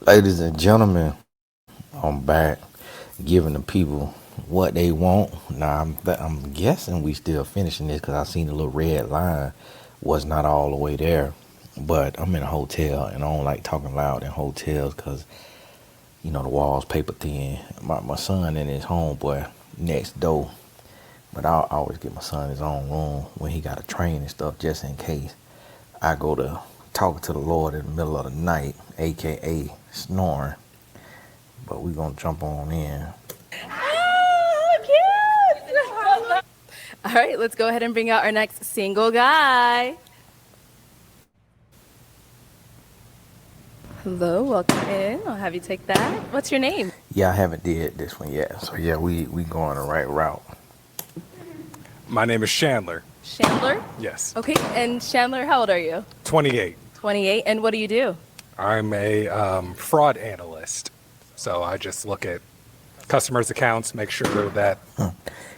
Ladies and gentlemen, I'm back giving the people what they want. Now, I'm guessing we still finishing this because I seen the little red line was not all the way there. But I'm in a hotel and I don't like talking loud in hotels because, the walls paper thin. My son and his homeboy next door. But I always get my son his own room when he got to train and stuff just in case. I go to talk to the Lord in the middle of the night, aka snoring. But we gonna jump on in. Oh, cute! All right, let's go ahead and bring out our next single guy. Hello, welcome in. I'll have you take that. What's your name? Yeah, I haven't did this one yet. So yeah, we going the right route. My name is Chandler. Chandler? Yes. Okay, and Chandler, how old are you? 28. 28, and what do you do? I'm a fraud analyst. So I just look at customers' accounts, make sure that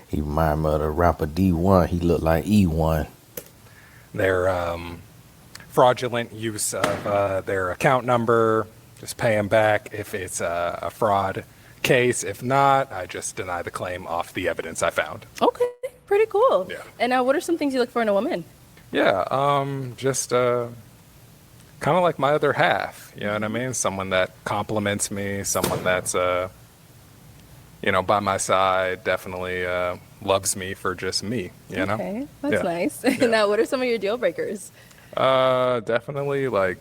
He remind me of the rapper D1. He looked like E1. their fraudulent use of their account number, just pay them back if it's a fraud case. If not, I just deny the claim off the evidence I found. Okay, pretty cool. Yeah. And what are some things you look for in a woman? Yeah, just kind of like my other half, you know what I mean? Someone that compliments me, someone that's, by my side, definitely loves me for just me, you know? Okay, that's Yeah. nice. Yeah. Now, what are some of your deal breakers? Definitely like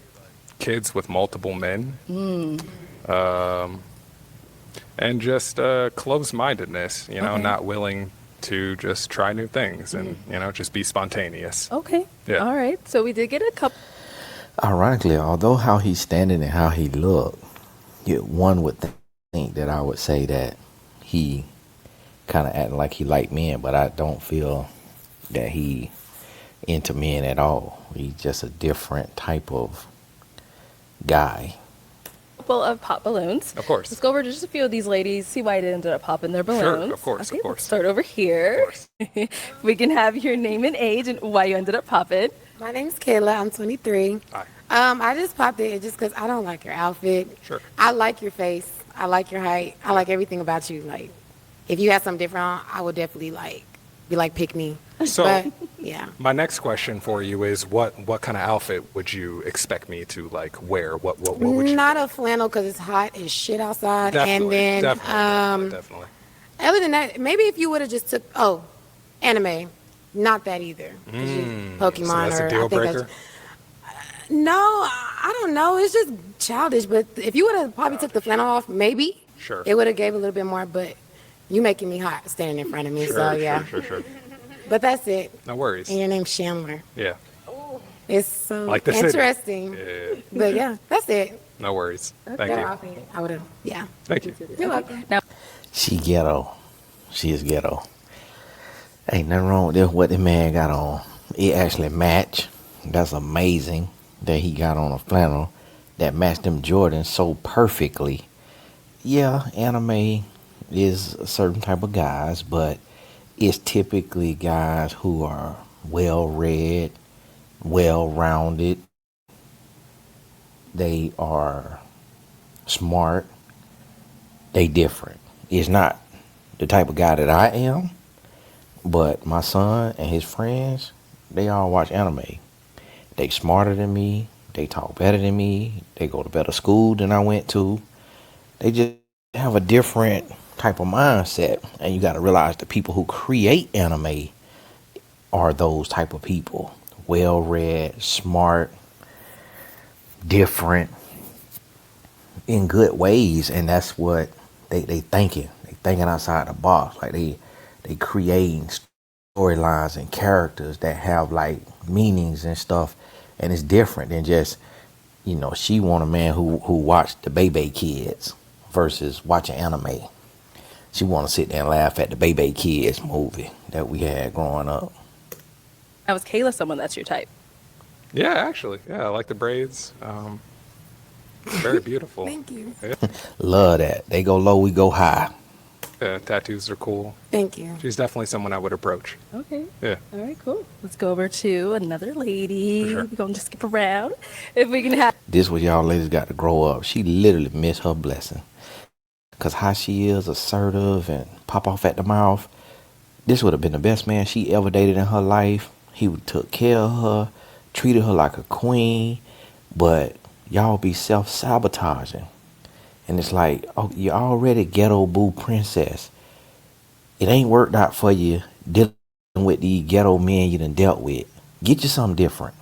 kids with multiple men. And just closed-mindedness, Okay. not willing to just try new things and, just be spontaneous. Okay. Yeah. All right. So we did get a couple. Ironically, although how he's standing and how he looked, one would think that I would say that he kind of acting like he liked men, but I don't feel that he into men at all. He's just a different type of guy. Of pop balloons. Of course. Let's go over to just a few of these ladies, see why they ended up popping their balloons. of course, Okay, of course. let's start over here. Of course. We can have your name and age and why you ended up popping. My name's Kayla. I'm 23. Hi. I just popped it just because I don't like your outfit. Sure. I like your face. I like your height. I like everything about you. Like, if you had something different on, I would definitely be like, pick me. So But yeah, my next question for you is what kind of outfit would you expect me to like wear? What would you not a flannel because it's hot as shit outside. Definitely, And then definitely. other than that, maybe if you would have just took anime, not that either. 'Cause Pokemon So that's or a deal I think breaker? no, I don't know. It's just childish. But if you would have probably took the flannel off, maybe Sure. it would have gave a little bit more. But you making me hot standing in front of me. Sure, So yeah. sure. But that's it. No worries. And your name's Chandler. Yeah. It's so Like the city. interesting. Yeah. But yeah, that's it. No worries. Thank Better you. outfit. I would have. Yeah. Thank you. You're welcome. Now, She ghetto. She is ghetto. Ain't nothing wrong with this, what the man got on. It actually match. That's amazing that he got on a flannel that matched them Jordans so perfectly. Yeah, anime is a certain type of guys, but it's typically guys who are well read, well rounded. They are smart. They different. It's not the type of guy that I am, but my son and his friends, they all watch anime. They smarter than me. They talk better than me. They go to better school than I went to. They just have a different type of mindset. And you got to realize the people who create anime are those type of people. Well-read, smart, different, in good ways. And that's what they thinking. They thinking outside the box. Like they creating storylines and characters that have like meanings and stuff, and it's different than just she want a man who watched the Bebe Kids versus watching anime. She want to sit there and laugh at the Bebe Kids movie that we had growing up. now is Kayla someone that's your type? Yeah, actually. Yeah, I like the braids. Very beautiful. Thank you. Yeah. Love that. They go low, we go high. Yeah, tattoos are cool. Thank you. She's definitely someone I would approach. Okay. Yeah. All right, cool. Let's go over to another lady. For sure. We're going to skip around. If we can have. This what y'all ladies got to grow up. She literally missed her blessing. Cause how she is assertive and pop off at the mouth. This would have been the best man she ever dated in her life. He would took care of her, treated her like a queen. But y'all be self-sabotaging. And it's like, oh, you're already ghetto boo princess. It ain't worked out for you dealing with the ghetto men you done dealt with. Get you something different.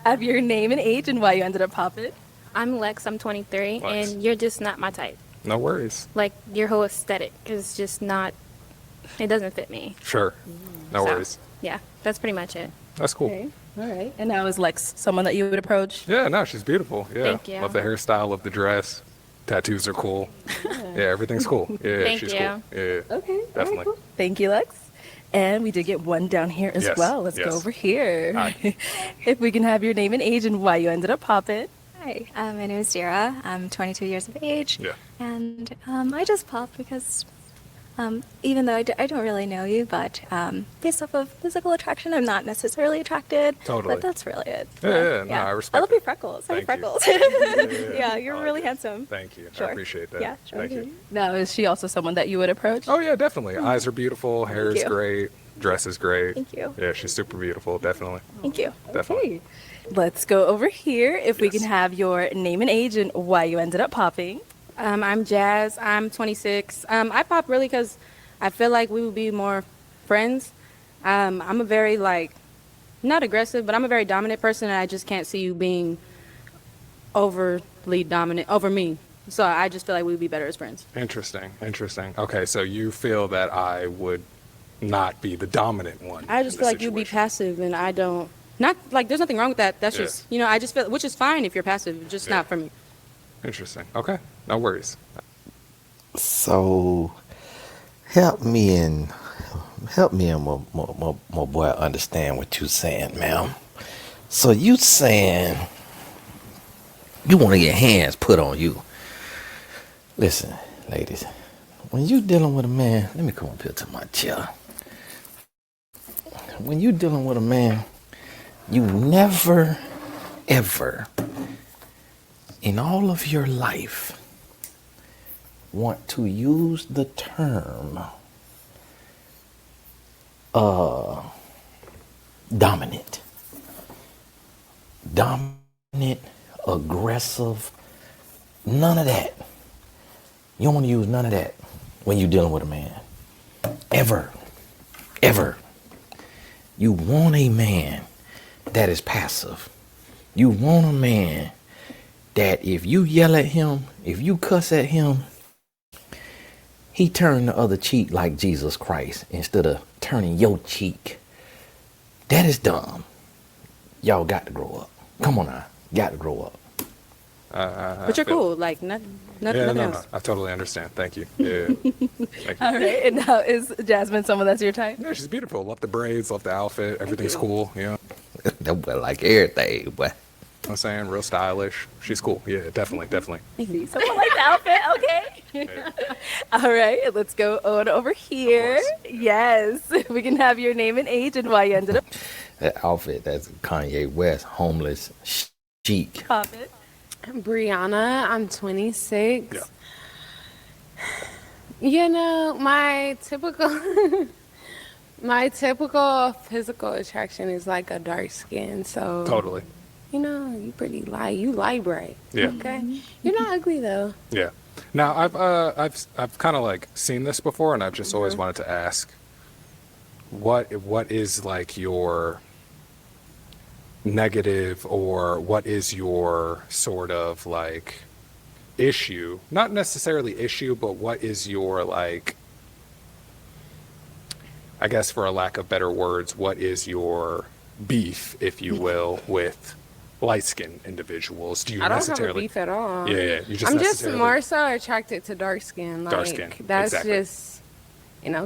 Have your name and age and why you ended up popping. I'm Lex, I'm 23, Lex. and you're just not my type. No worries. Like, your whole aesthetic is just not, it doesn't fit me. Sure. No So, worries. Yeah, that's pretty much it. That's cool. Okay. All right. And now is Lex someone that you would approach? Yeah, no, she's beautiful. Yeah. Thank you. Love the hairstyle, love the dress. Tattoos are cool. Yeah, everything's cool. Yeah, Thank she's you. cool. Yeah. Okay. Definitely. All right, cool. Thank you, Lex. And we did get one down here as Yes, well. Let's yes. go over here. Hi. If we can have your name and age and why you ended up popping. Hi, my name is Dira. I'm 22 years of age. Yeah. And I just popped because even though I don't really know you, but based off of physical attraction, I'm not necessarily attracted. Totally. But that's really it. Yeah, no, I respect I love it. your freckles. I have Thank you. freckles. Yeah, Yeah, you're I like really it. handsome. Thank you. I Sure. appreciate that. Yeah, sure. Thank you. Now, is she also someone that you would approach? Oh, yeah, definitely. Eyes are beautiful. Hair is you. great. Dress is great. Thank you. Yeah, she's super beautiful. Definitely. Thank you. Definitely. Okay. Let's go over here. If we Yes. can have your name and age and why you ended up popping. I'm Jazz. I'm 26. I pop really because I feel like we would be more friends. I'm a very not aggressive, but I'm a very dominant person, and I just can't see you being overly dominant over me. So I just feel like we would be better as friends. Interesting. Interesting. Okay, so you feel that I would not be the dominant one. I just in feel the like you'd be situation. passive, and I don't. Not like there's nothing wrong with that. That's Yeah. just I just feel which is fine if you're passive, just Yeah. not for me. Interesting. Okay, no worries. So help me and my boy understand what you saying, ma'am. So you saying you want to get hands put on you. Listen, ladies, when you dealing with a man, let me come up here to my chair. When you dealing with a man, you never, ever, in all of your life, want to use the term dominant. Dominant, aggressive, none of that. You don't want to use none of that when you're dealing with a man. Ever. Ever. You want a man that is passive. You want a man that if you yell at him, if you cuss at him, he turned the other cheek like Jesus Christ instead of turning your cheek. That is dumb. Y'all got to grow up. Come on now. Got to grow up. But you're feel- cool. Like nothing Yeah, no, else. I totally understand. Thank you. Yeah. Thank you. All right. And now is Jasmine someone that's your type? Yeah, she's beautiful. Love the braids, love the outfit. Everything's cool. You know That boy like everything, boy. what I'm saying? Real stylish. She's cool. Yeah, definitely, definitely. See, someone like the outfit, okay. Yeah. All right, let's go on over here. course. Yes, we can have your name and age and why you ended up That outfit, that's Kanye West, homeless, chic. popping. I'm Brianna. I'm 26. Yeah. You know, my typical my typical physical attraction is like a dark skin. So Totally. you know, you pretty light. You light bright. Yeah. Okay. You're not ugly though. Yeah. Now I've kind of like seen this before, and I've just always wanted to ask, what is like your negative, or what is your sort of like issue? Not necessarily issue, but what is your like, I guess for a lack of better words, what is your beef, if you will, with light-skinned individuals? Do you I don't have a necessarily? beef at all. Yeah, you just I'm just necessarily- more so attracted to dark skin. Like, Dark skin, That's exactly. just,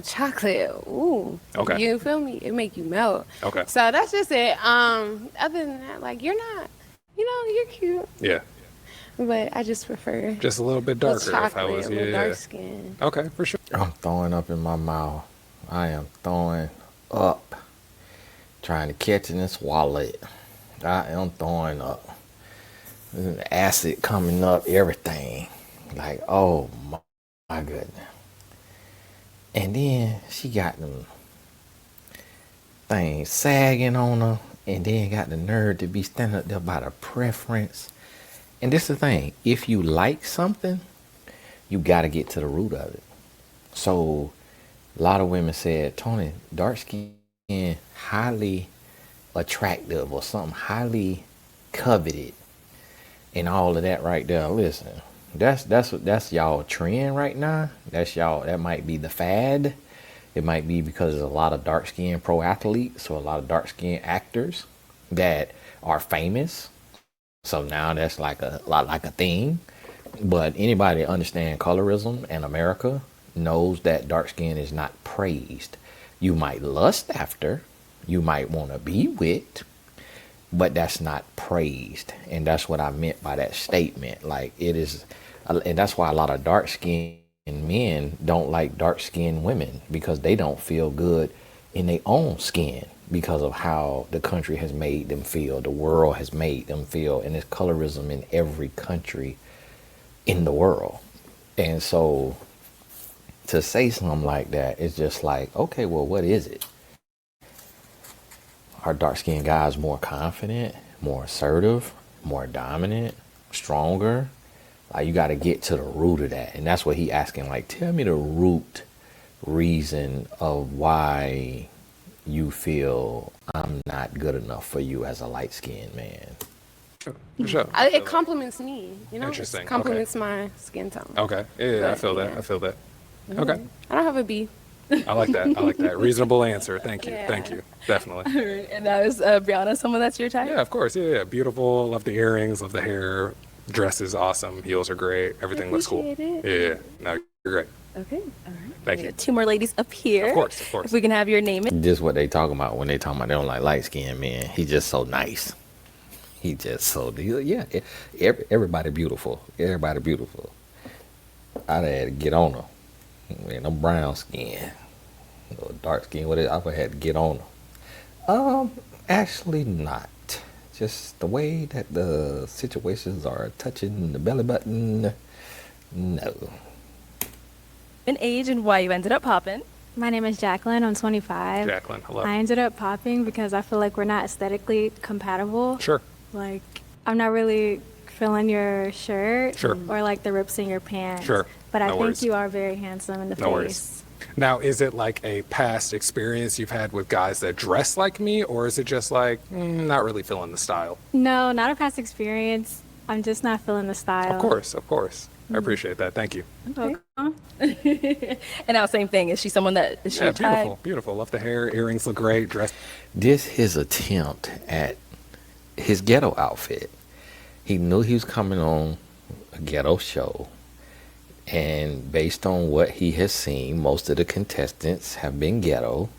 chocolate. Ooh. Okay. You feel me? It make you melt. Okay. So that's just it. Other than that, like you're not, you're cute, Yeah, but I just prefer just a little bit the darker. If I chocolate was, with yeah. dark skin. Okay, for sure. I'm throwing up in my mouth. I am throwing up. Trying to catch it and swallow it. I am throwing up. Acid coming up, everything. Like, oh my goodness. And then she got them things sagging on her, and then got the nerve to be standing up there about a preference. And this is the thing, if you like something, you got to get to the root of it. So a lot of women said, Tony, dark skin highly attractive or something highly coveted and all of that right there. Listen, that's y'all trend right now. That's y'all, that might be the fad. It might be because there's a lot of dark skinned pro athletes or a lot of dark skinned actors that are famous. So now that's like a lot like a thing. But anybody that understand colorism in America knows that dark skin is not praised. You might lust after, you might want to be with, but that's not praised. And that's what I meant by that statement. Like it is, and that's why a lot of dark skinned men don't like dark skinned women, because they don't feel good in their own skin because of how the country has made them feel, the world has made them feel, and there's colorism in every country in the world. And so to say something like that, it's just like, okay, well, what is it? Are dark skinned guys more confident, more assertive, more dominant, stronger? Like, you got to get to the root of that. And that's what he asking, like, tell me the root reason of why you feel I'm not good enough for you as a light skinned man. For sure. It compliments me, you know? Interesting, It compliments my skin tone. Okay. Yeah, I But, feel that. yeah. I feel that. Okay. I don't have a B. I like that. I like that. Reasonable answer. Thank you. Yeah. Thank you. Definitely. Right, and that was Brianna, someone that's your type? Yeah, of course. Yeah, yeah. Beautiful. Love the earrings. Love the hair. Dress is awesome. Heels are great. Everything looks cool. appreciate Yeah, yeah. No, you're great. Okay, all right. Thank We you. got two more ladies up here. Of course, of course. If we can have your name. This is what they talking about when they talking about they don't like light skinned men. He just so nice. He just so, yeah. Everybody beautiful. Everybody beautiful. I had to get on her. Man, I'm brown skin, or dark skin. What is? I would have to get on her. Actually not. Just the way that the situations are touching the belly button. No. And age and why you ended up popping. My name is Jacqueline. I'm 25. Jacqueline, hello. I ended up popping because I feel like we're not aesthetically compatible. Sure. Like, I'm not really feeling your shirt Sure. or like the rips in your pants. Sure. But I No think worries. you are very handsome in the No face. worries. Now, is it like a past experience you've had with guys that dress like me, or is it just like, not really feeling the style? No, not a past experience. I'm just not feeling the style. Of course, of course. I appreciate that. Thank you. And now, same thing. Is she someone that is Yeah, your type? beautiful, beautiful. Love the hair. Earrings look great. Dress. This his attempt at his ghetto outfit. He knew he was coming on a ghetto show, and based on what he has seen, most of the contestants have been ghetto.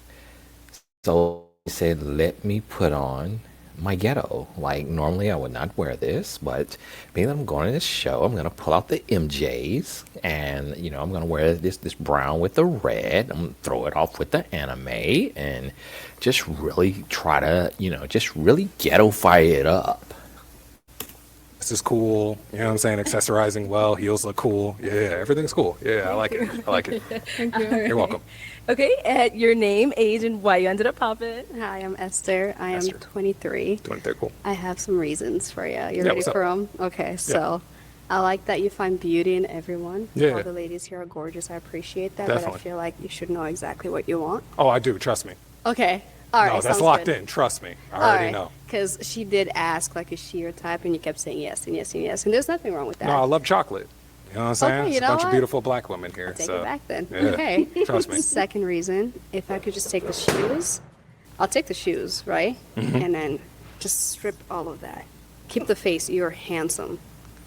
So he said, let me put on my ghetto. Like, normally I would not wear this, but being that I'm going to this show, I'm going to pull out the MJs, and, you know, I'm going to wear this brown with the red. I'm going to throw it off with the anime, and just really try to, you know, just really ghetto fire it up. This is cool. You know what I'm saying? Accessorizing well. Heels look cool. Yeah, everything's cool. Yeah, I like it. I like it. Thank you. You're welcome. Okay, at your name, age, and why you ended up popping. Hi, I'm Esther. I am Esther. 23. 23, cool. I have some reasons for you. You Yeah, ready what's up? for them? Okay, so I like that you find beauty in everyone. Yeah. All the ladies here are gorgeous. I appreciate that, but Definitely. I feel like you should know exactly what you want. Oh, I do. Trust me. Okay. All right. No, that's sounds locked good. in. Trust me. I already know. Because she did ask, like, is she your type? And you kept saying yes and yes and yes. And there's nothing wrong with that. No, I love chocolate. You know what I'm saying? Okay, you It's a know bunch of what? beautiful black women here. Take so. it back then. Yeah. Okay. Trust me. Second reason, if I could just take the shoes, I'll take the shoes, right? Mm-hmm. And then just strip all of that. Keep the face. You're handsome.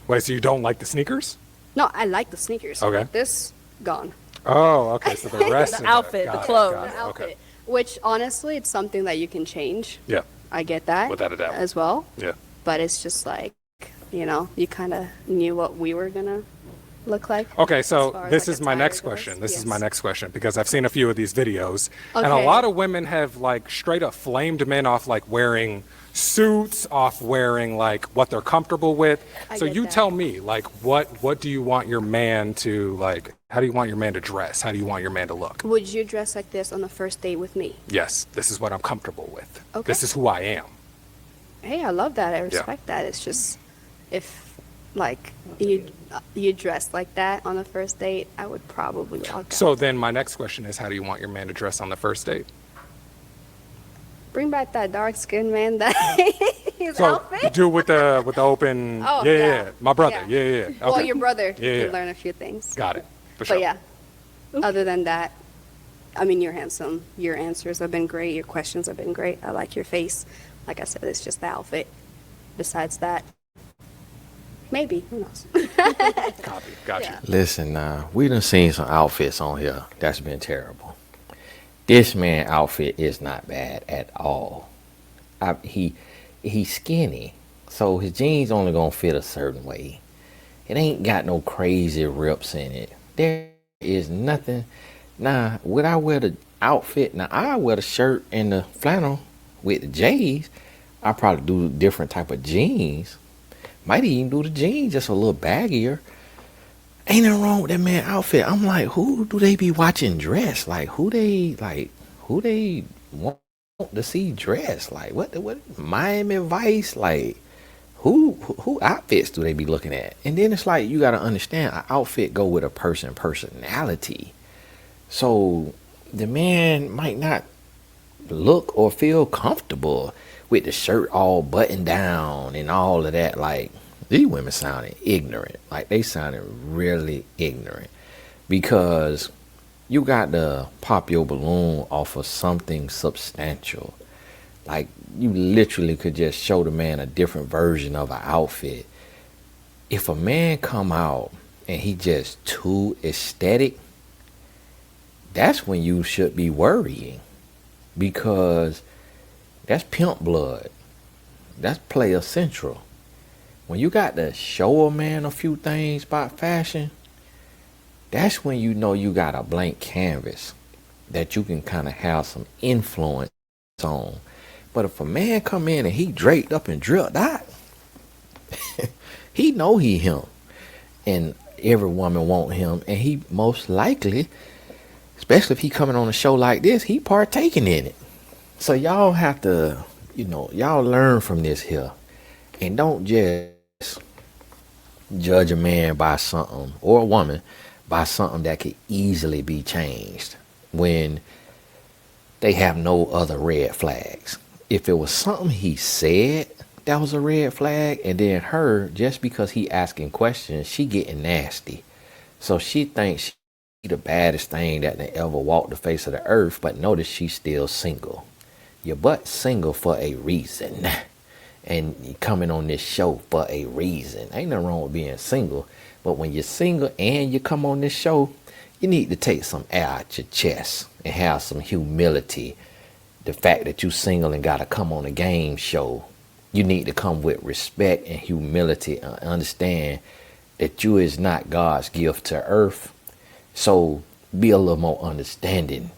Wait, so you don't like the sneakers? No, I like the sneakers. Okay. This, gone. Oh, okay. So the rest of The outfit, got the it, clothes. got The it, outfit. Okay. Which, honestly, it's something that you can change. Yeah. I get that. Without a doubt. As well. Yeah. But it's just like, you know, you kind of knew what we were going to look like? Okay, As so far as, this like, is my next attire goes? question. This is Yes. my next question because I've seen a few of these videos, and a Okay. lot of women have like straight up flamed men off like wearing suits, off wearing like what they're comfortable with. I So get you that. tell me, like, what do you want your man to like? How do you want your man to dress? How do you want your man to look? Would you dress like this on the first date with me? Yes, this is what I'm comfortable with. Okay. This is who I am. Hey, I love that. I respect that. It's just if like you dress like that on the first date, I would probably walk out. So then my next question is, how do you want your man to dress on the first date? Bring back that dark skinned man that his So outfit. do with the open. Oh, yeah, yeah. yeah, my brother. Yeah. Yeah, yeah. Well, Okay. your brother Yeah, can yeah. learn a few things. Got it. For sure. But yeah, other than that, I mean, you're handsome. Your answers have been great. Your questions have been great. I like your face. Like I said, it's just the outfit. Besides that, maybe. Who knows? Copy. Got you. Listen, we done seen some outfits on here that's been terrible. This man outfit is not bad at all. He's skinny, so his jeans only gonna fit a certain way. It ain't got no crazy rips in it. There is nothing. Now, would I wear the outfit? Now, I wear the shirt and the flannel with the J's. I probably do a different type of jeans. Might even do the jeans just a little baggier. Ain't nothing wrong with that man outfit. I'm like, who do they be watching dress? Who they want to see dress? Like, what Miami Vice? Like, who outfits do they be looking at? And then it's like, you got to understand, an outfit go with a personality. So the man might not look or feel comfortable with the shirt all buttoned down and all of that. Like, these women sounded ignorant. Like, they sounded really ignorant, because you got to pop your balloon off of something substantial. Like, you literally could just show the man a different version of an outfit. If a man come out and he just too aesthetic, that's when you should be worrying, because that's pimp blood. That's player central. When you got to show a man a few things about fashion, that's when you know you got a blank canvas that you can kind of have some influence on. But if a man come in and he draped up and drilled out, he know he him. And every woman want him. And he most likely, especially if he coming on a show like this, he partaking in it. So y'all have to, y'all learn from this here. And don't just judge a man by something, or a woman by something that could easily be changed when they have no other red flags. If it was something he said that was a red flag, and then her, just because he asking questions, she getting nasty. So she thinks she the baddest thing that they ever walked the face of the earth, but notice she's still single. You're but single for a reason. And you coming on this show for a reason. Ain't nothing wrong with being single. But when you're single and you come on this show, you need to take some air out your chest and have some humility. The fact that you single and gotta come on a game show, you need to come with respect and humility and understand that you is not God's gift to earth. So be a little more understanding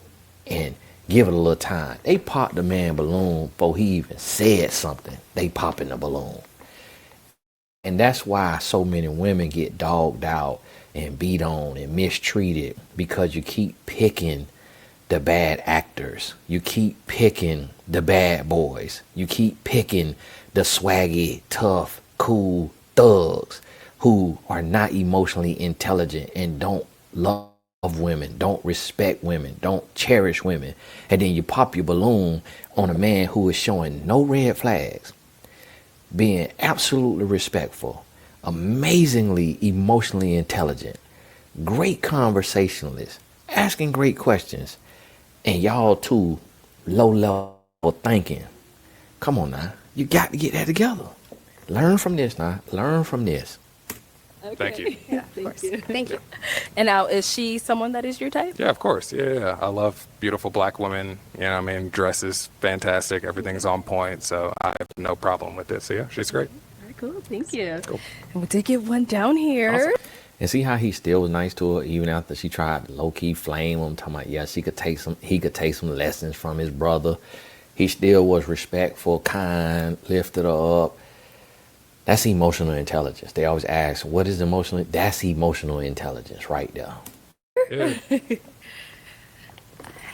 and give it a little time. They popped the man balloon before he even said something. They popping the balloon. And that's why so many women get dogged out and beat on and mistreated, because you keep picking the bad actors. You keep picking the bad boys. You keep picking the swaggy, tough, cool thugs who are not emotionally intelligent and don't love women, don't respect women, don't cherish women. And then you pop your balloon on a man who is showing no red flags, being absolutely respectful, amazingly emotionally intelligent, great conversationalist, asking great questions, and y'all too low level thinking. Come on now, you got to get that together. Learn from this now. Learn from this. Thank you. Yeah, of course. Thank you. And now, is she someone that is your type? Yeah, of course. Yeah. I love beautiful black women. You know, I mean, dress is fantastic. Everything's on point. So I have no problem with this. So yeah, she's great. Very cool. Thank you. Cool. And we did get one down here. Awesome. And see how he still was nice to her even after she tried to low key flame him, talking about yeah, he could take some lessons from his brother. He still was respectful, kind, lifted her up. That's emotional intelligence. They always ask, what is emotional? That's emotional intelligence right there. Yeah.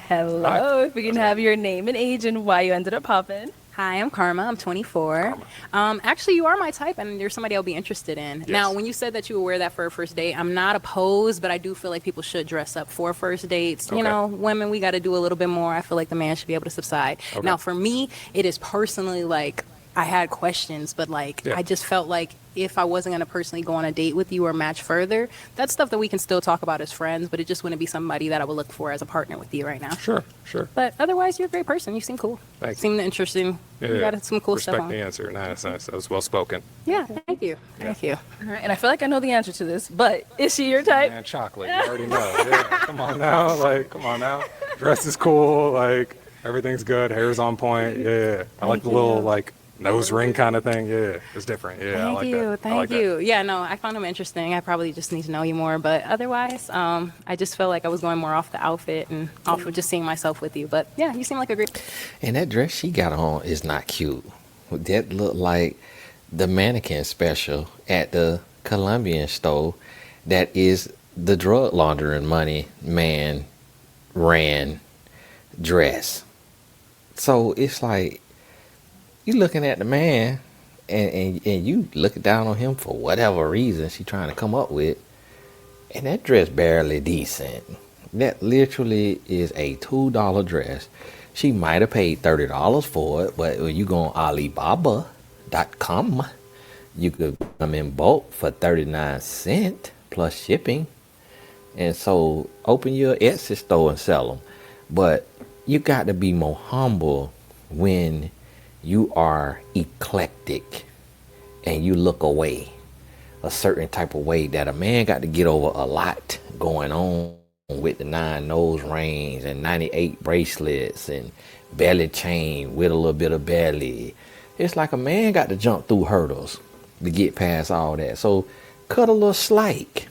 Hello, if we can have your name and age and why you ended up popping. Hi, I'm Karma. I'm 24. Actually, you are my type, and you're somebody I'll be interested in. Yes. Now, when you said that you would wear that for a first date, I'm not opposed, but I do feel like people should dress up for first dates. Okay. You know, women, we got to do a little bit more. I feel like the man should be able to subside. Okay. Now, for me, it is personally like I had questions, but like Yeah. I just felt like if I wasn't going to personally go on a date with you or match further, that's stuff that we can still talk about as friends, but it just wouldn't be somebody that I would look for as a partner with you right now. Sure. But otherwise, you're a great person. You seem cool. Thank you. Seem interesting. Yeah. You got some cool Respect stuff on. the answer. Nice. That was well spoken. Yeah, thank you. Thank you. All right, and I feel like I know the answer to this, but is she your type? Man, chocolate. You already know. Yeah. Come on now. Come on now. Dress is cool. Everything's good. Hair's on point. Yeah. I like the little nose ring kind of thing. Yeah. It's different. Yeah. I Thank like you. that. I Thank like that. you. Yeah, no, I found him interesting. I probably just need to know you more, but otherwise, I just felt like I was going more off the outfit and off of just seeing myself with you. But yeah, you seem like a great. And that dress she got on is not cute. That looked like the mannequin special at the Colombian store that is the drug laundering money man ran dress. So it's like you looking at the man and you looking down on him for whatever reason she trying to come up with. And that dress barely decent. That literally is a $2 dress. She might have paid $30 for it, but when you go on Alibaba.com, you could come in bulk for 39 cents plus shipping. And so open your Etsy store and sell them. But you got to be more humble when you are eclectic and you look away a certain type of way that a man got to get over a lot going on with the 9 nose rings and 98 bracelets and belly chain with a little bit of belly. It's like a man got to jump through hurdles to get past all that. So cut a little slack.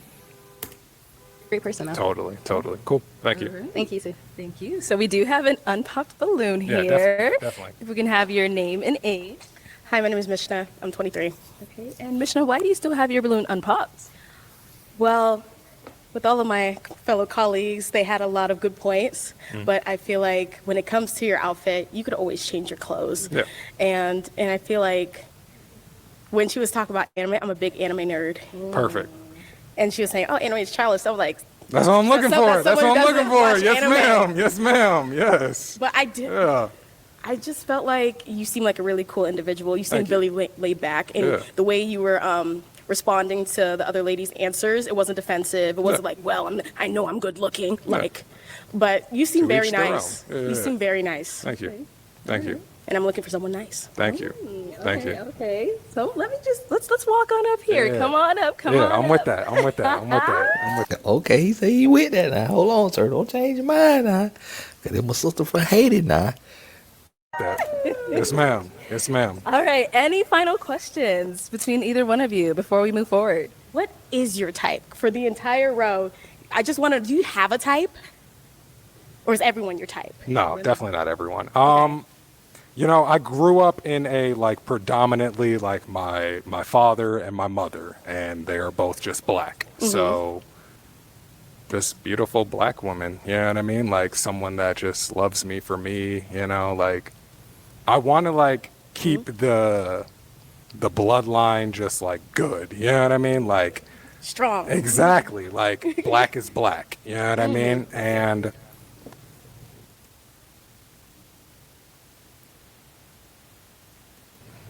Great person, though. Totally. Cool. Thank you. Thank you, too. Thank you. So we do have an unpopped balloon Yeah, here. definitely. If we can have your name and age. Hi, my name is Mishna. I'm 23. Okay. And Mishna, why do you still have your balloon unpopped? Well, with all of my fellow colleagues, they had a lot of good points, but I feel like when it comes to your outfit, you could always change your clothes. Yeah. And I feel like when she was talking about anime, I'm a big anime nerd. Perfect. And she was saying, oh, anime is childish. So I was like, That's what I'm looking for. That's what I'm looking for. watch Yes, anime. ma'am. Yes, ma'am. Yes. but I did. Yeah. I just felt like you seemed like a really cool individual. You seemed Thank you. really laid back. And Yeah. the way you were responding to the other lady's answers, it wasn't defensive. It wasn't Yeah. like, well, I know I'm good looking. But you seem To very each their nice. own. Yeah. You seem very nice. Thank you. Thank you. And I'm looking for someone nice. Thank you. Thank you. Okay. So let's walk on up here. Yeah. Come on up. Come on Yeah, I'm up. with that. I'm with that. I'm with that. I'm with that. Okay, he say he with that now. Hold on, sir. Don't change your mind now. Because my sister from Haiti now. Yes, ma'am. Yes, ma'am. All right. Any final questions between either one of you before we move forward? What is your type for the entire row? I just want to, do you have a type? Or is everyone your type? No, definitely not everyone. I grew up in a predominantly my father and my mother, and they are both just black. So just beautiful black woman, you know what I mean? Like someone that just loves me for me, I want to keep the bloodline just good, you know what I mean? Strong. Exactly, black is black, you know what I mean? And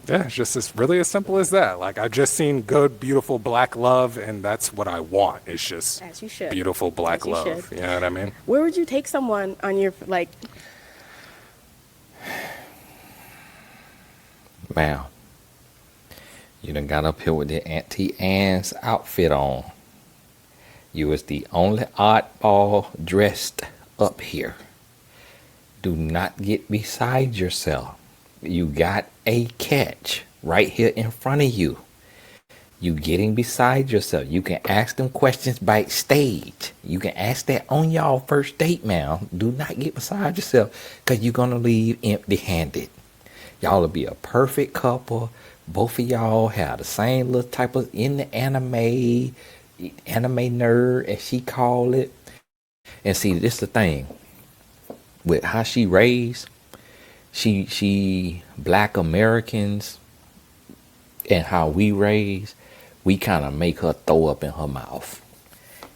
yeah, it's just really as simple as that. I've just seen good, beautiful black love, and that's what I want. It's just As you should. beautiful black As you love. should. You know what I mean? Where would you take someone on your, Ma'am, you done got up here with the Auntie Anne's outfit on. You was the only oddball dressed up here. Do not get beside yourself. You got a catch right here in front of you. You getting beside yourself. You can ask them questions backstage. You can ask that on y'all first date, man. Do not get beside yourself because you're going to leave empty handed. Y'all will be a perfect couple. Both of y'all have the same little type of in the anime nerd, as she call it. And see, this the thing with how she raised. She Black Americans and how we raise, we kind of make her throw up in her mouth.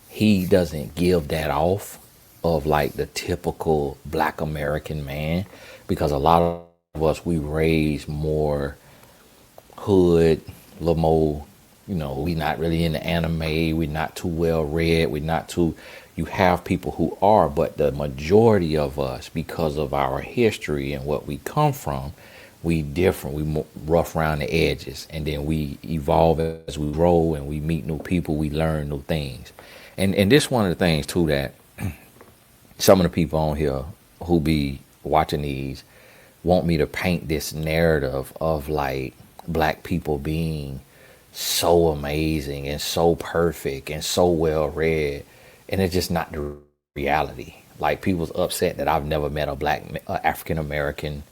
He doesn't give that off of like the typical Black American man, because a lot of us, we raised more hood, a little more, we not really into anime, we not too well read, we not too, you have people who are, but the majority of us, because of our history and what we come from, we different, we rough around the edges, and then we evolve as we grow and we meet new people, we learn new things. And this one of the things too that some of the people on here who be watching these want me to paint this narrative of like Black people being so amazing and so perfect and so well read, and it's just not the reality. Like, people's upset that I've never met a Black African American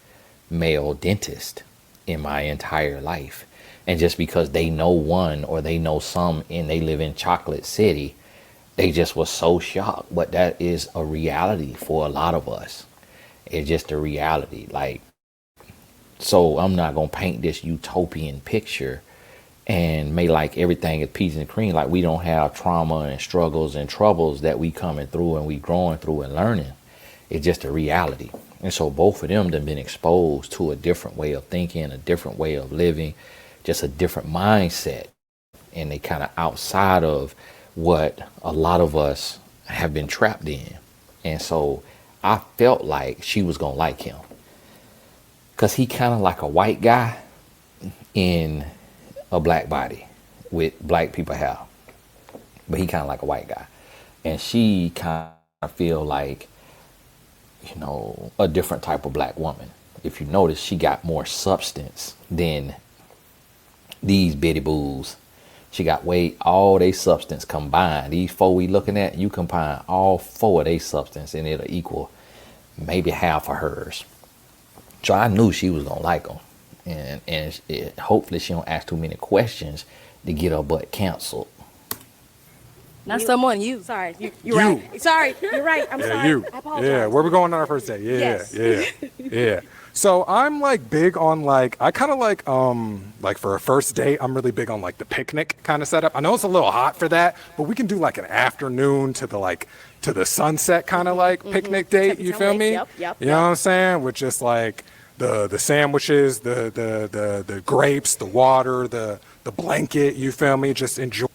male dentist in my entire life, and just because they know one or they know some and they live in Chocolate City, they just was so shocked. But that is a reality for a lot of us. It's just a reality. Like, so I'm not gonna paint this utopian picture and make like everything is peaches and cream. Like, we don't have trauma and struggles and troubles that we coming through and we growing through and learning. It's just a reality. And so both of them have been exposed to a different way of thinking, a different way of living, just a different mindset. And they kind of outside of what a lot of us have been trapped in. And so I felt like she was going to like him, because he kind of like a white guy in a Black body with Black people hair. But he kind of like a white guy. And she kind of feel like, a different type of Black woman. If you notice, she got more substance than these bitty boos. She got all they substance combined. These four we looking at, you combine all four of they substance and it'll equal maybe half of hers. So I knew she was gonna like them, and hopefully she don't ask too many questions to get her butt canceled. Not someone you. Sorry, you're right. Sorry, you're right. I'm sorry. You. I apologize. Yeah, where we going on our first date? Yeah, Yes. yeah. So I'm like big on like, I kind of like for a first date, I'm really big on like the picnic kind of setup. I know it's a little hot for that, but we can do like an afternoon to the sunset kind of like picnic date. You feel me? Yep. You know what I'm saying? With just like the sandwiches, the grapes, the water, the blanket. You feel me? Just enjoy.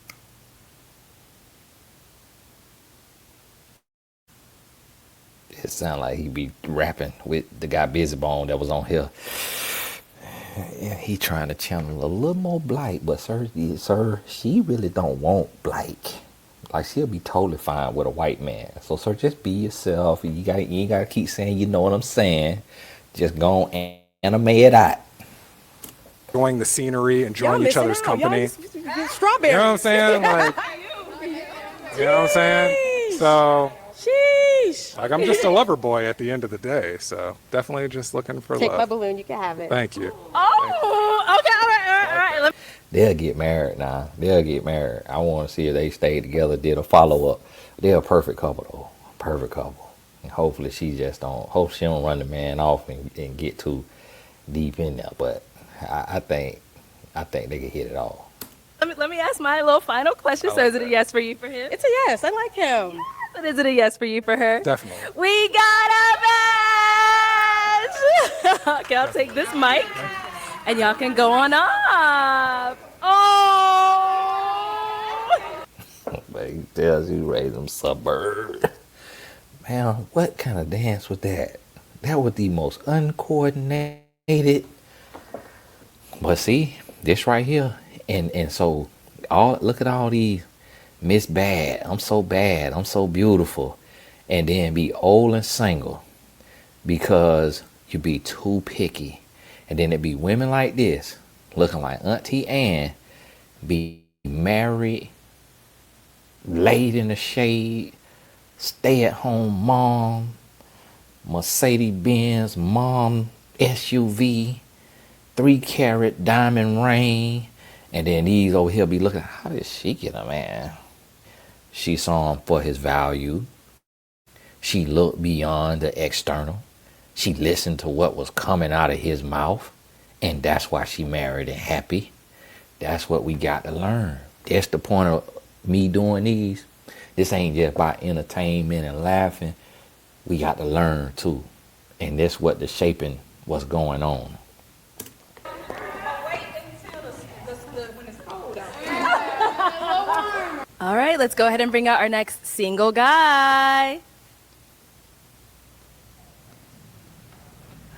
It sound like he be rapping with the guy Busy Bone that was on here. And he trying to channel a little more Blake, but sir, she really don't want Blake. Like, she'll be totally fine with a white man. So sir, just be yourself. You ain't gotta keep saying you know what I'm saying. Just go and anime it out. Enjoying the scenery, enjoying Y'all each other's missing out. company. Strawberry. You know what I'm saying? Like, you know what I'm saying? So, Sheesh. like, I'm just a lover boy at the end of the day. So, definitely just looking for Take my love. balloon. You can have it. Thank you. Oh, okay, all right. They'll get married now. They'll get married. I want to see if they stayed together, did a follow up. They're a perfect couple though. Perfect couple. And hopefully she don't run the man off and get too deep in there. But I think they can hit it all. Let me ask my little final question. So is it a yes for you for him? It's a yes. I like him. But is it a yes for you for her? Definitely. We got a match! Okay, I'll take this mic. And y'all can go on up. Oh! But he tells you raise them suburb. Man, what kind of dance was that? That was the most uncoordinated. But see, this right here. And so look at all these Miss Bad. I'm so bad. I'm so beautiful. And then be old and single because you be too picky. And then it be women like this, looking like Auntie Ann, be married, laid in the shade, stay at home mom, Mercedes Benz mom SUV, 3 carat diamond ring, and then these over here be looking, how did she get a man? She saw him for his value. She looked beyond the external. She listened to what was coming out of his mouth, and that's why she married and happy. That's what we got to learn. That's the point of me doing these. This ain't just about entertainment and laughing. We got to learn too. And that's what the shaping was going on. All right, let's go ahead and bring out our next single guy.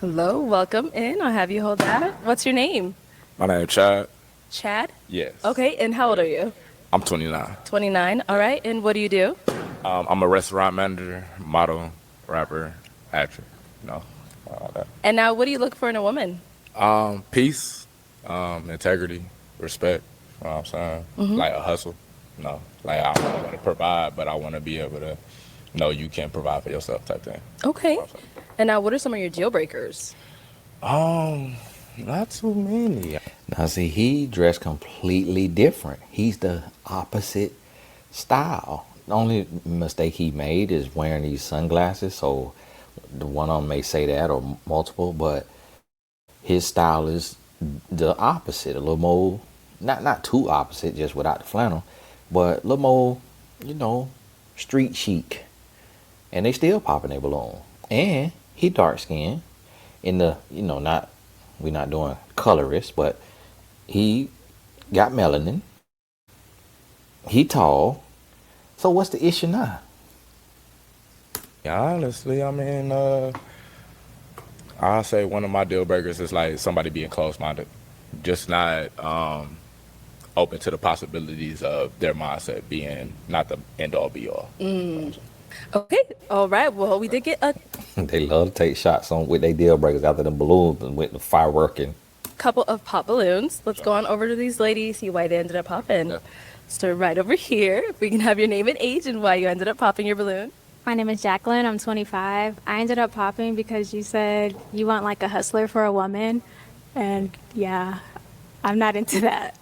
Hello, welcome in. I'll have you hold that. What's your name? My name is Chad. Chad? Yes. Okay, and how old are you? I'm 29. 29. All right, and what do you do? I'm a restaurant manager, model, rapper, actor. You know, all that. And now, what do you look for in a woman? Peace, integrity, respect. You know what I'm saying? Like a hustle. You know, like I want to provide, but I want to be able to know you can provide for yourself type thing. Okay. You know what I'm saying? And now, what are some of your deal breakers? Not too many. Now see, he dressed completely different. He's the opposite style. The only mistake he made is wearing these sunglasses. So the one of them may say that or multiple, but his style is the opposite. A little more, not too opposite, just without the flannel, but a little more, street chic. And they still popping their balloon. And he dark skinned in the, we're not doing colorist, but he got melanin. He tall. So what's the issue now? Yeah, honestly, I mean, I'll say one of my deal breakers is like somebody being close-minded, just not open to the possibilities of their mindset being not the end-all be-all. Okay. All right. Well, we did get a They love to take shots on with their deal breakers after the balloons and with the fireworking. couple of pop balloons. Let's go on over to these ladies, see why they ended up popping. Yeah. Start right over here. If we can have your name and age and why you ended up popping your balloon. My name is Jacqueline. I'm 25. I ended up popping because you said you want like a hustler for a woman. And yeah, I'm not into that.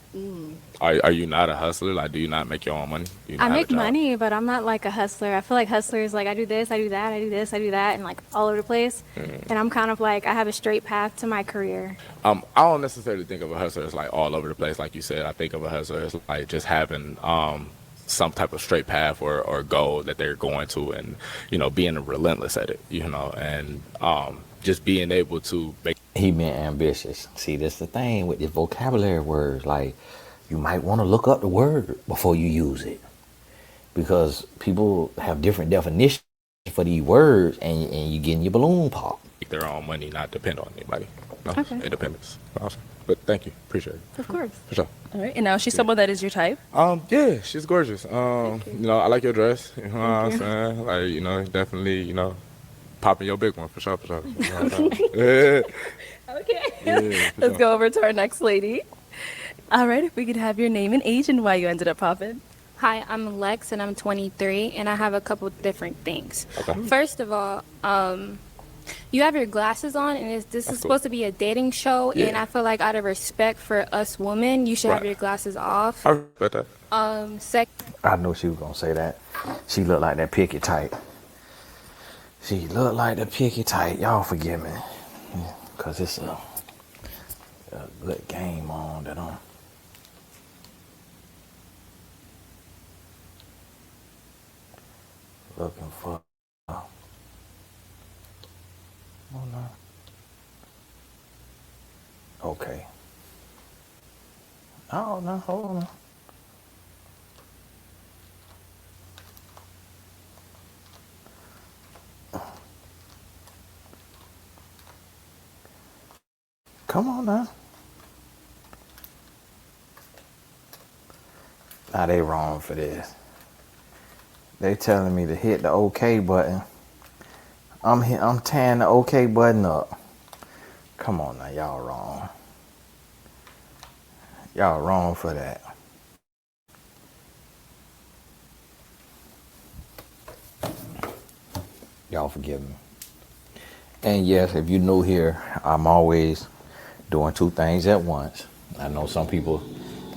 Are you not a hustler? Like, do you not make your own money? Do you not I have a make job? money, but I'm not like a hustler. I feel like hustlers, like I do this, I do that, I do this, I do that, and like all over the place. And I'm kind of like, I have a straight path to my career. I don't necessarily think of a hustler as like all over the place, like you said. I think of a hustler as like just having some type of straight path or goal that they're going to, and being relentless at it, and just being able to make. He meant ambitious. See, that's the thing with the vocabulary words. Like, you might want to look up the word before you use it, because people have different definitions for these words, and you getting your balloon pop. Their own money, not depend on anybody. No, Okay. Independence. Awesome. But thank you, appreciate it. Of course. For sure. All right. And now she's someone that is your type. Yeah, she's gorgeous. I like your dress. You know what I'm saying? Like, definitely, popping your big one for sure. You know what I'm saying? Yeah. Okay. Yeah, for Let's sure. go over to our next lady. All right. If we could have your name and age and why you ended up popping. Hi, I'm Lex and I'm 23 and I have a couple different things. Okay. First of all, you have your glasses on and this That's is cool. supposed to be a dating show, and Yeah. I feel like out of respect for us women, you should have Right. your glasses off. I respect that. I know she was gonna say that. She looked like that picky type. She looked like the picky type. Y'all forgive me, cause it's a good game on that I'm looking for. Oh no. Okay. Oh no, hold on. Come on now. Nah, they wrong for this. They telling me to hit the OK button. I'm tearing the OK button up. Come on now, y'all wrong. Y'all wrong for that. Y'all forgive me. And yes, if you're new here, I'm always doing two things at once. I know some people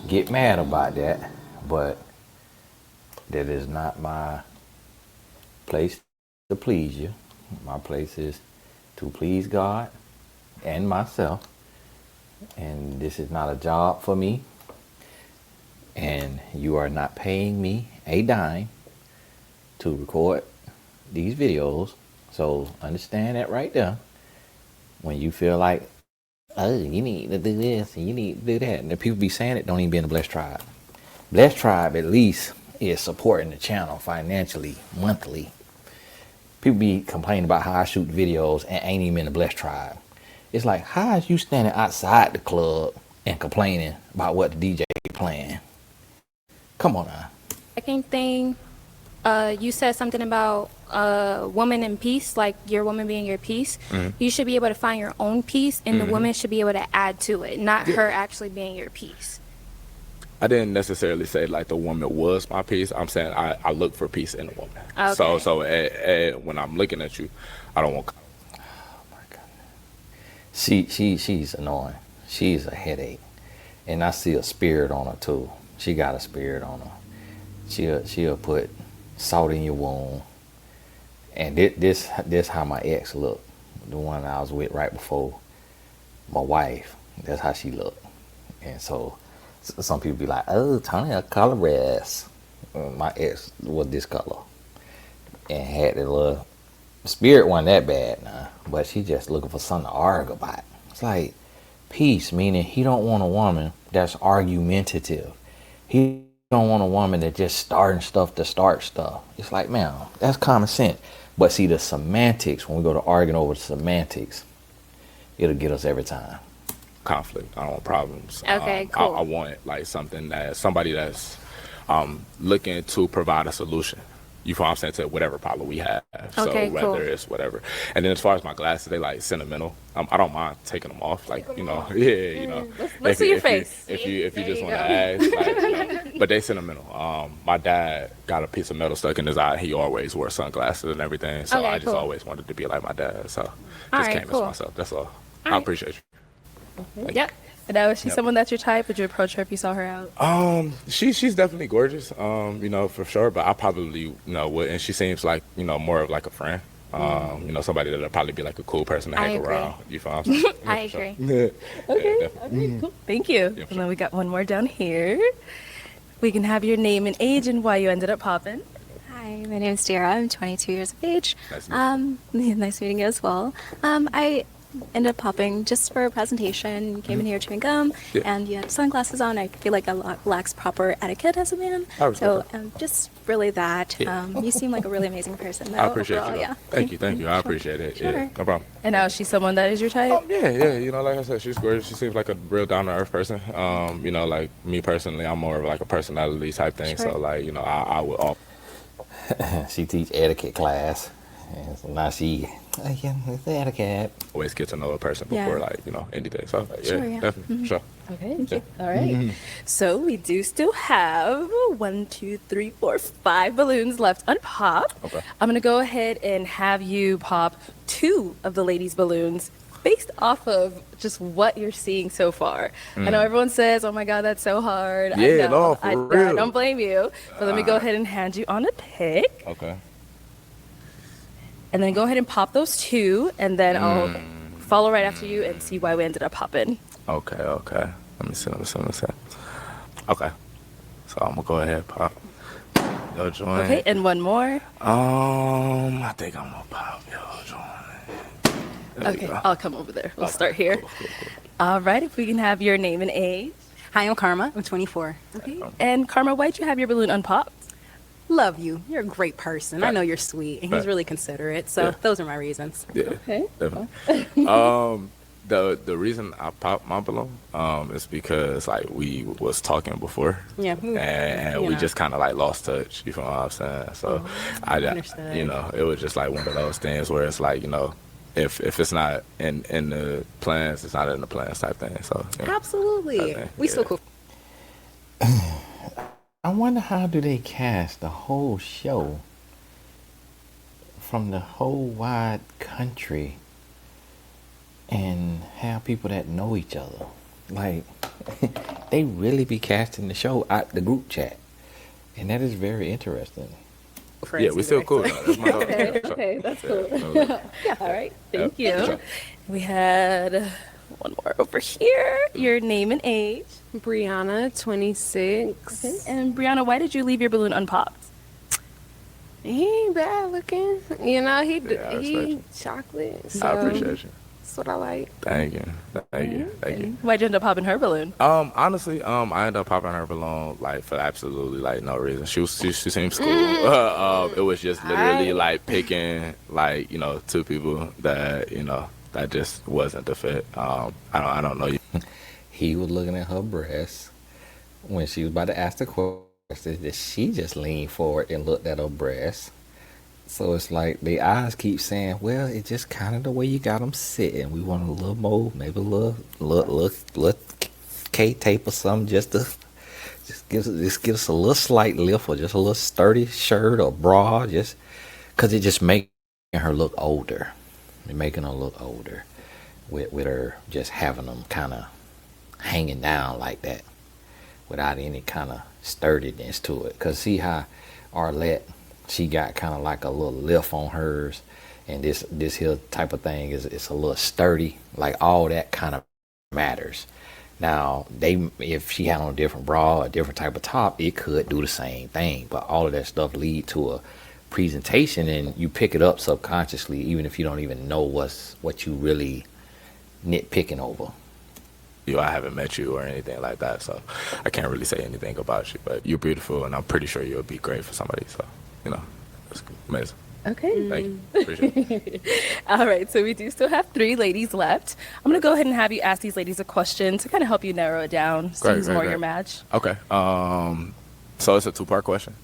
get mad about that, but that is not my place to please you. My place is to please God and myself. And this is not a job for me. And you are not paying me a dime to record these videos. So understand that right there. When you feel like, oh, you need to do this and you need to do that. And the people be saying it, don't even be in the Blessed Tribe. Blessed Tribe at least is supporting the channel financially, monthly. People be complaining about how I shoot videos and ain't even in the Blessed Tribe. It's like, how is you standing outside the club and complaining about what the DJ playing? Come on now. Second thing, you said something about woman and peace, like your woman being your piece. You should be able to find your own piece, and the woman should be able to add to it, not her actually being your piece. I didn't necessarily say like the woman was my piece. I'm saying I look for peace in a woman. Okay. So when I'm looking at you, I don't want. Oh my God. She's annoying. She's a headache, and I see a spirit on her too. She got a spirit on her. She'll put salt in your wound. And this how my ex looked. The one I was with right before my wife. That's how she looked. And so some people be like, oh, Tony, a colorist. My ex was this color. And had the little spirit wasn't that bad now. But she just looking for something to argue about. It's like peace, meaning he don't want a woman that's argumentative. He don't want a woman that just starting stuff to start stuff. It's like, man, that's common sense. But see, the semantics, when we go to arguing over the semantics, it'll get us every time. Conflict. I don't want problems. Okay, cool. I want like somebody that's looking to provide a solution. You feel what I'm saying, to whatever problem we have. Okay, so whether cool. it's whatever. And then as far as my glasses, they like sentimental. I don't mind taking them off. Like, you know, yeah, you know. Let's see your face. If you just want to ask, like, you know, but they sentimental. My dad got a piece of metal stuck in his eye. He always wore sunglasses and everything. So Okay, I just cool. always wanted to be like my dad. So All just right, came cool. as myself. That's all. I right. appreciate you. Yep. And now, is she someone that's your type? Would you approach her if you saw her out? She's definitely gorgeous, you know, for sure. But I probably, you know, would. And she seems like, you know, more of like a friend. You know, somebody that'll probably be like a cool person to I hang agree. around. You feel what I'm saying? Yeah, I for sure. agree. Yeah. Okay. Yeah, definitely. Okay, cool. Thank you. Yeah, And then we got one more down here. We can have your name and age and why you ended up popping. Hi, my name is Dara. I'm 22 years of age. Nice to meet Nice meeting you as well. I ended up popping just for a presentation. You came in here chewing gum, Yeah. and you had sunglasses on. I feel like I lacks proper etiquette as a man. I respect So just really that. Yeah. You seem like a really amazing person. Though, I appreciate overall, you. Yeah. Thank you. I appreciate it. Sure. Yeah, no problem. And now, is she someone that is your type? Yeah. You know, like I said, she's gorgeous. She seems like a real down to earth person. You know, like me personally, I'm more of like a personality type thing. Sure. So like, you know, I would all. She teach etiquette class. And so now she, yeah, it's the etiquette. Always get to know a person Yeah. before like, you know, anything. So like, Sure, yeah, yeah. definitely, sure. Okay. All right. So we do still have 1, 2, 3, 4, 5 balloons left unpopped. Okay. I'm gonna go ahead and have you pop 2 of the ladies' balloons based off of just what you're seeing so far. I know everyone says, "Oh my God, that's so hard." I Yeah, know. no, for I real. don't blame you. But let me go ahead and hand you on a pick, Okay. and then go ahead and pop those 2, and then I'll follow right after you and see why we ended up popping. Okay. Let me see. Okay. So I'm gonna go ahead, pop. Yo, join. Okay, and one more. I think I'm gonna pop. Yo, join. There we Okay, go. I'll come over there. We'll start here. Cool. All right, if we can have your name and age. Hi, I'm Karma. I'm 24. Okay. And Karma, why'd you have your balloon unpopped? Love you. You're a great person. I know you're sweet, and he's Right. really considerate. So Yeah. those are my reasons. Yeah. Okay. Definitely. The reason I popped my balloon is because like we was talking before. Yeah. And You we know. just kind of like lost touch. You feel what I'm saying? So understood. you know, it was just like one of those things where it's like, you know, if it's not in the plans, it's not in the plans type thing. So you know, Absolutely. Okay, We yeah. still cool. I wonder how do they cast the whole show from the whole wide country and have people that know each other. Like, they really be casting the show out the group chat. And that is very interesting. Yeah, we still cool. Though. That's my dog. Okay, that's cool. All right, thank you. Sure. We had one more over here. Your name and age. Brianna, 26. Okay. And Brianna, why did you leave your balloon unpopped? He ain't bad looking. You know, I respect he you. chocolate. So I appreciate you. that's what I like. Thank you. Thank you. Thank you. Why'd you end up popping her balloon? Honestly, I ended up popping her balloon like for absolutely like no reason. She seems cool. It was just literally like picking like two people that that just wasn't the fit. I don't know. He was looking at her breasts when she was about to ask the question. That she just leaned forward and looked at her breasts. So it's like the eyes keep saying, "Well, it's just kind of the way you got them sitting. We want a little more, maybe a little K tape or something, just give us a little slight lift or just a little sturdy shirt or bra, just because it just making her look older. Making her look older with her just having them kind of hanging down like that without any kind of sturdiness to it. Because see how Arlette, she got kind of like a little lift on hers, and this here type of thing is a little sturdy. Like all that kind of matters. Now if she had on a different bra, a different type of top, it could do the same thing. But all of that stuff lead to a presentation, and you pick it up subconsciously, even if you don't even know what you really nitpicking over. I haven't met you or anything like that, so I can't really say anything about you. But you're beautiful, and I'm pretty sure you'll be great for somebody. So, it's amazing. Okay. Thank you. Appreciate it. All right, so we do still have 3 ladies left. I'm going to go ahead and have you ask these ladies a question to kind of help you narrow it down, see who's more your match. Okay. So it's a 2-part question.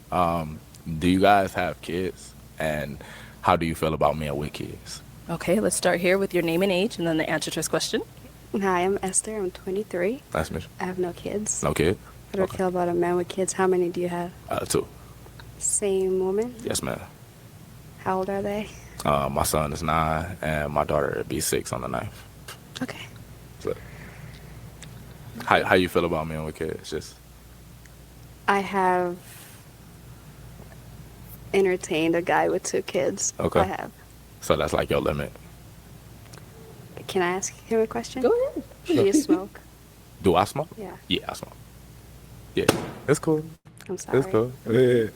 Do you guys have kids, and how do you feel about men with kids? Okay, let's start here with your name and age, and then the answer to this question. Hi, I'm Esther. I'm 23. Nice to meet you. I have no kids. No kid? How do I feel about a man with kids? How many do you have? 2. Same woman? Yes, ma'am. How old are they? My son is 9, and my daughter will be 6 on the 9th. Okay. So, how you feel about men with kids? Just I have entertained a guy with 2 kids. Okay. I have. So that's like your limit. Can I ask him a question? Go ahead. Do you smoke? Do I smoke? Yeah. Yeah, I smoke. Yeah, it's cool. I'm sorry. It's cool. Yeah.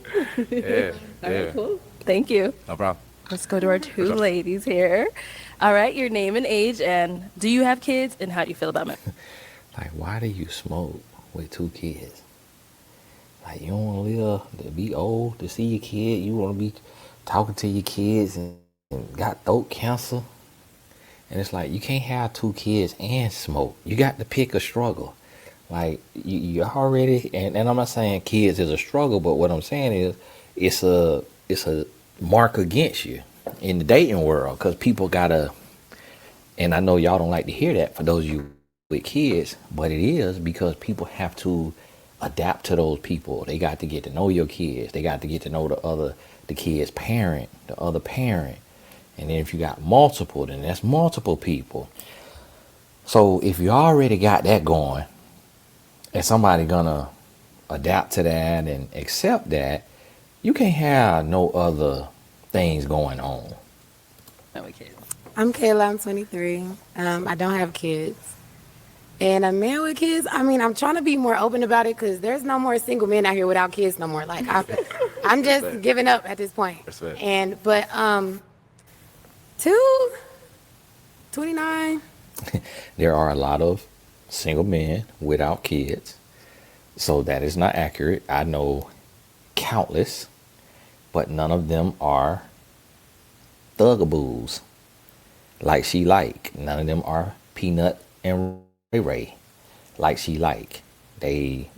Yeah. All right, cool. Thank you. No problem. Let's go to our 2 ladies here. All right, your name and age, and do you have kids, and how do you feel about it? Like, why do you smoke with 2 kids? Like, you don't want to live to be old to see your kid. You want to be talking to your kids and got throat cancer. And it's like, you can't have 2 kids and smoke. You got to pick a struggle. Like, you already, and I'm not saying kids is a struggle, but what I'm saying is it's a mark against you in the dating world, because people gotta, and I know y'all don't like to hear that for those of you with kids, but it is because people have to adapt to those people. They got to get to know your kids. They got to get to know the kid's parent, the other parent. And then if you got multiple, then that's multiple people. So if you already got that going, and somebody gonna adapt to that and accept that, you can't have no other things going on. I'm Kayla, I'm 23. I don't have kids. And a man with kids, I mean, I'm trying to be more open about it, because there's no more single men out here without kids no more. Like, I'm just giving up at this point. But 29. There are a lot of single men without kids, so that is not accurate. I know countless, but none of them are thugaboos like she like. None of them are Peanut and Ray Ray like she like. They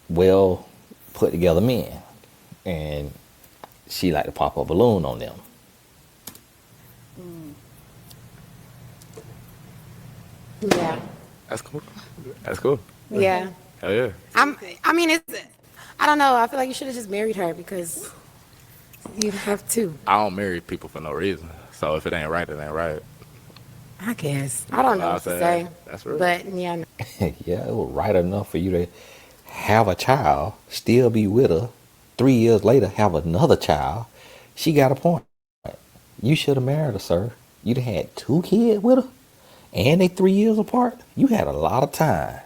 well put together men, and she like to pop a balloon on them. Yeah. That's cool. That's cool. Yeah. Hell yeah. I mean, I don't know. I feel like you should have just married her, because You have to. I don't marry people for no reason. So if it ain't right, it ain't right. I guess. I don't know what to say. That's real. But yeah. Yeah, it was right enough for you to have a child, still be with her. 3 years later, have another child. She got a point. You should have married her, sir. You'd have had 2 kids with her, and they 3 years apart. You had a lot of time.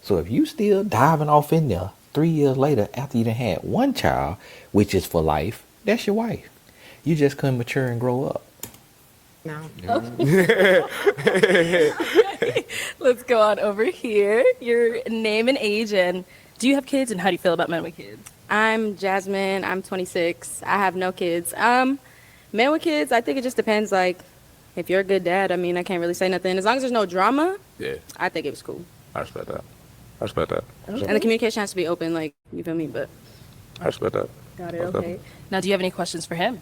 So if you still diving off in there 3 years later after you done had 1 child, which is for life, that's your wife. You just couldn't mature and grow up. No. Let's go on over here. Your name and age, and do you have kids, and how do you feel about men with kids? I'm Jasmine. I'm 26. I have no kids. Men with kids, I think it just depends. Like, if you're a good dad, I mean, I can't really say nothing. As long as there's no drama, Yeah, I think it was cool. I respect that. I respect that. Okay. And the communication has to be open, like, you feel me? But I respect that. Got it. Okay. Now, do you have any questions for him?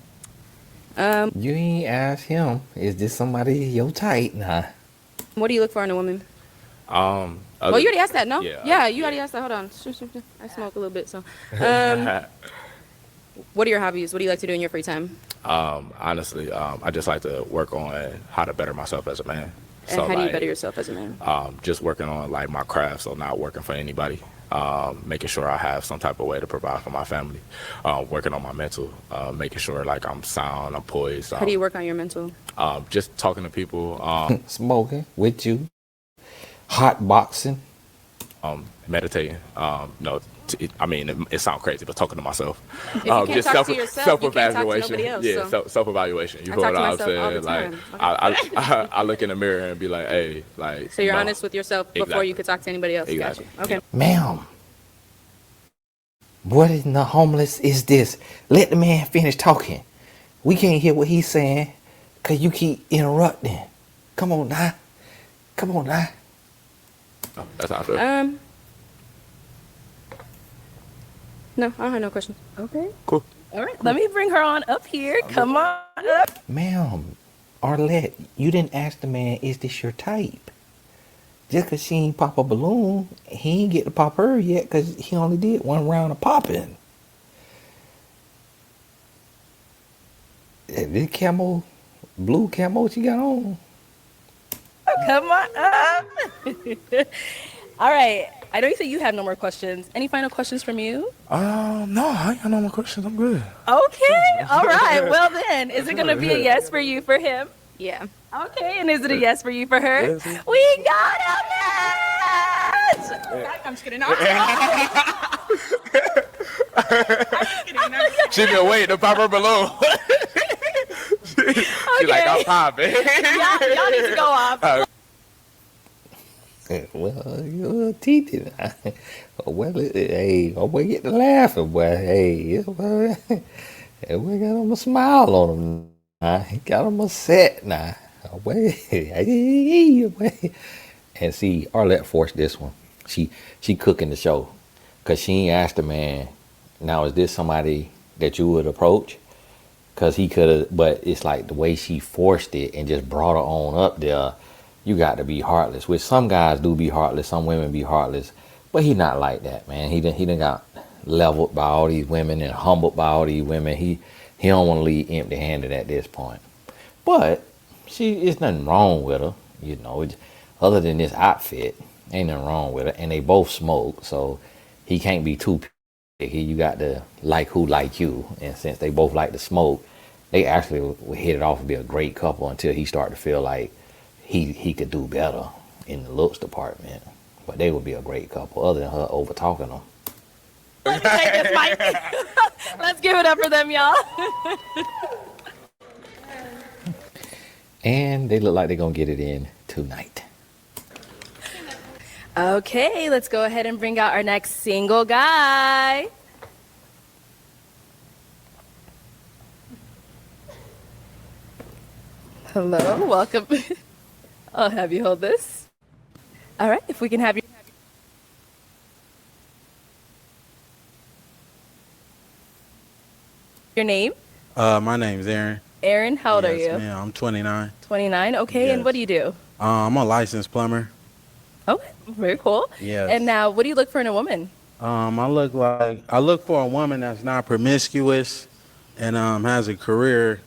You ain't asked him, is this somebody your type? Nah. what do you look for in a woman? Well, you already asked that, no? Yeah, You already asked that. Hold on. I smoke a little bit, so. What are your hobbies? What do you like to do in your free time? Honestly, I just like to work on how to better myself as a man. And how do you better yourself as a man? Just working on like my craft, so not working for anybody. Making sure I have some type of way to provide for my family. Working on my mental, making sure like I'm sound, I'm poised. How do you work on your mental? Just talking to people. Smoking with you. Hot boxing. Meditating. No, I mean it sounds crazy, but talking to myself. If you can't talk to yourself, you can't talk to nobody else. Yeah, so. self-evaluation. You I feel talk what to I'm myself all saying? the Like time. I look in the mirror and be like, hey, like. So you're honest with yourself before Exactly. you could talk to anybody else. Exactly. Got you. Okay. Ma'am, what in the homeless is this? Let the man finish talking. We can't hear what he's saying because you keep interrupting. Come on now. Come on now. Oh, that's how I feel. No, I don't have no questions. Okay. Cool. All right. Let me bring her on up here. Come on up. Ma'am, Arlette, you didn't ask the man, is this your type? Just because she ain't pop a balloon, he ain't get to pop her yet because he only did 1 round of popping. This camo, blue camo she got on. Come on up. All right. I know you said you have no more questions. Any final questions from you? No, I ain't got no more questions. I'm good. Okay. All right. Well then, is it going to be a yes for you for him? Yeah. Okay. And is it a yes for you for her? Yes. We got a match. I'm just kidding. She been waiting to pop her balloon. She like, I'm popping. Y'all need to go off. Well, you're teaching. Well, hey, oh boy, get to laughing, boy. Hey, boy. We got him a smile on him. He got him a set now. Oh, boy. And see, Arlette forced this one. She cooking the show because she ain't asked the man. Now, is this somebody that you would approach? Because he could have, but it's like the way she forced it and just brought her on up there. You got to be heartless, which some guys do be heartless, some women be heartless, but he not like that, man. He done got leveled by all these women and humbled by all these women. He don't want to leave empty-handed at this point. But it's nothing wrong with her, you know. Other than this outfit, ain't nothing wrong with her, and they both smoke, so he can't be too picky. You got to like who like you, and since they both like to smoke, they actually would hit it off and be a great couple until he started to feel like he could do better in the looks department. But they would be a great couple other than her over talking them. Let me take this mic. Let's give it up for them, y'all. And they look like they're going to get it in tonight. Okay, let's go ahead and bring out our next single guy. Hello, welcome. I'll have you hold this. All right, if we can have your name. My name's Aaron. Aaron, how old are Yes, you? ma'am, I'm 29. 29, okay, and Yes. what do you do? I'm a licensed plumber. Okay, very cool. Yes. And now, what do you look for in a woman? I look for a woman that's not promiscuous, and has a career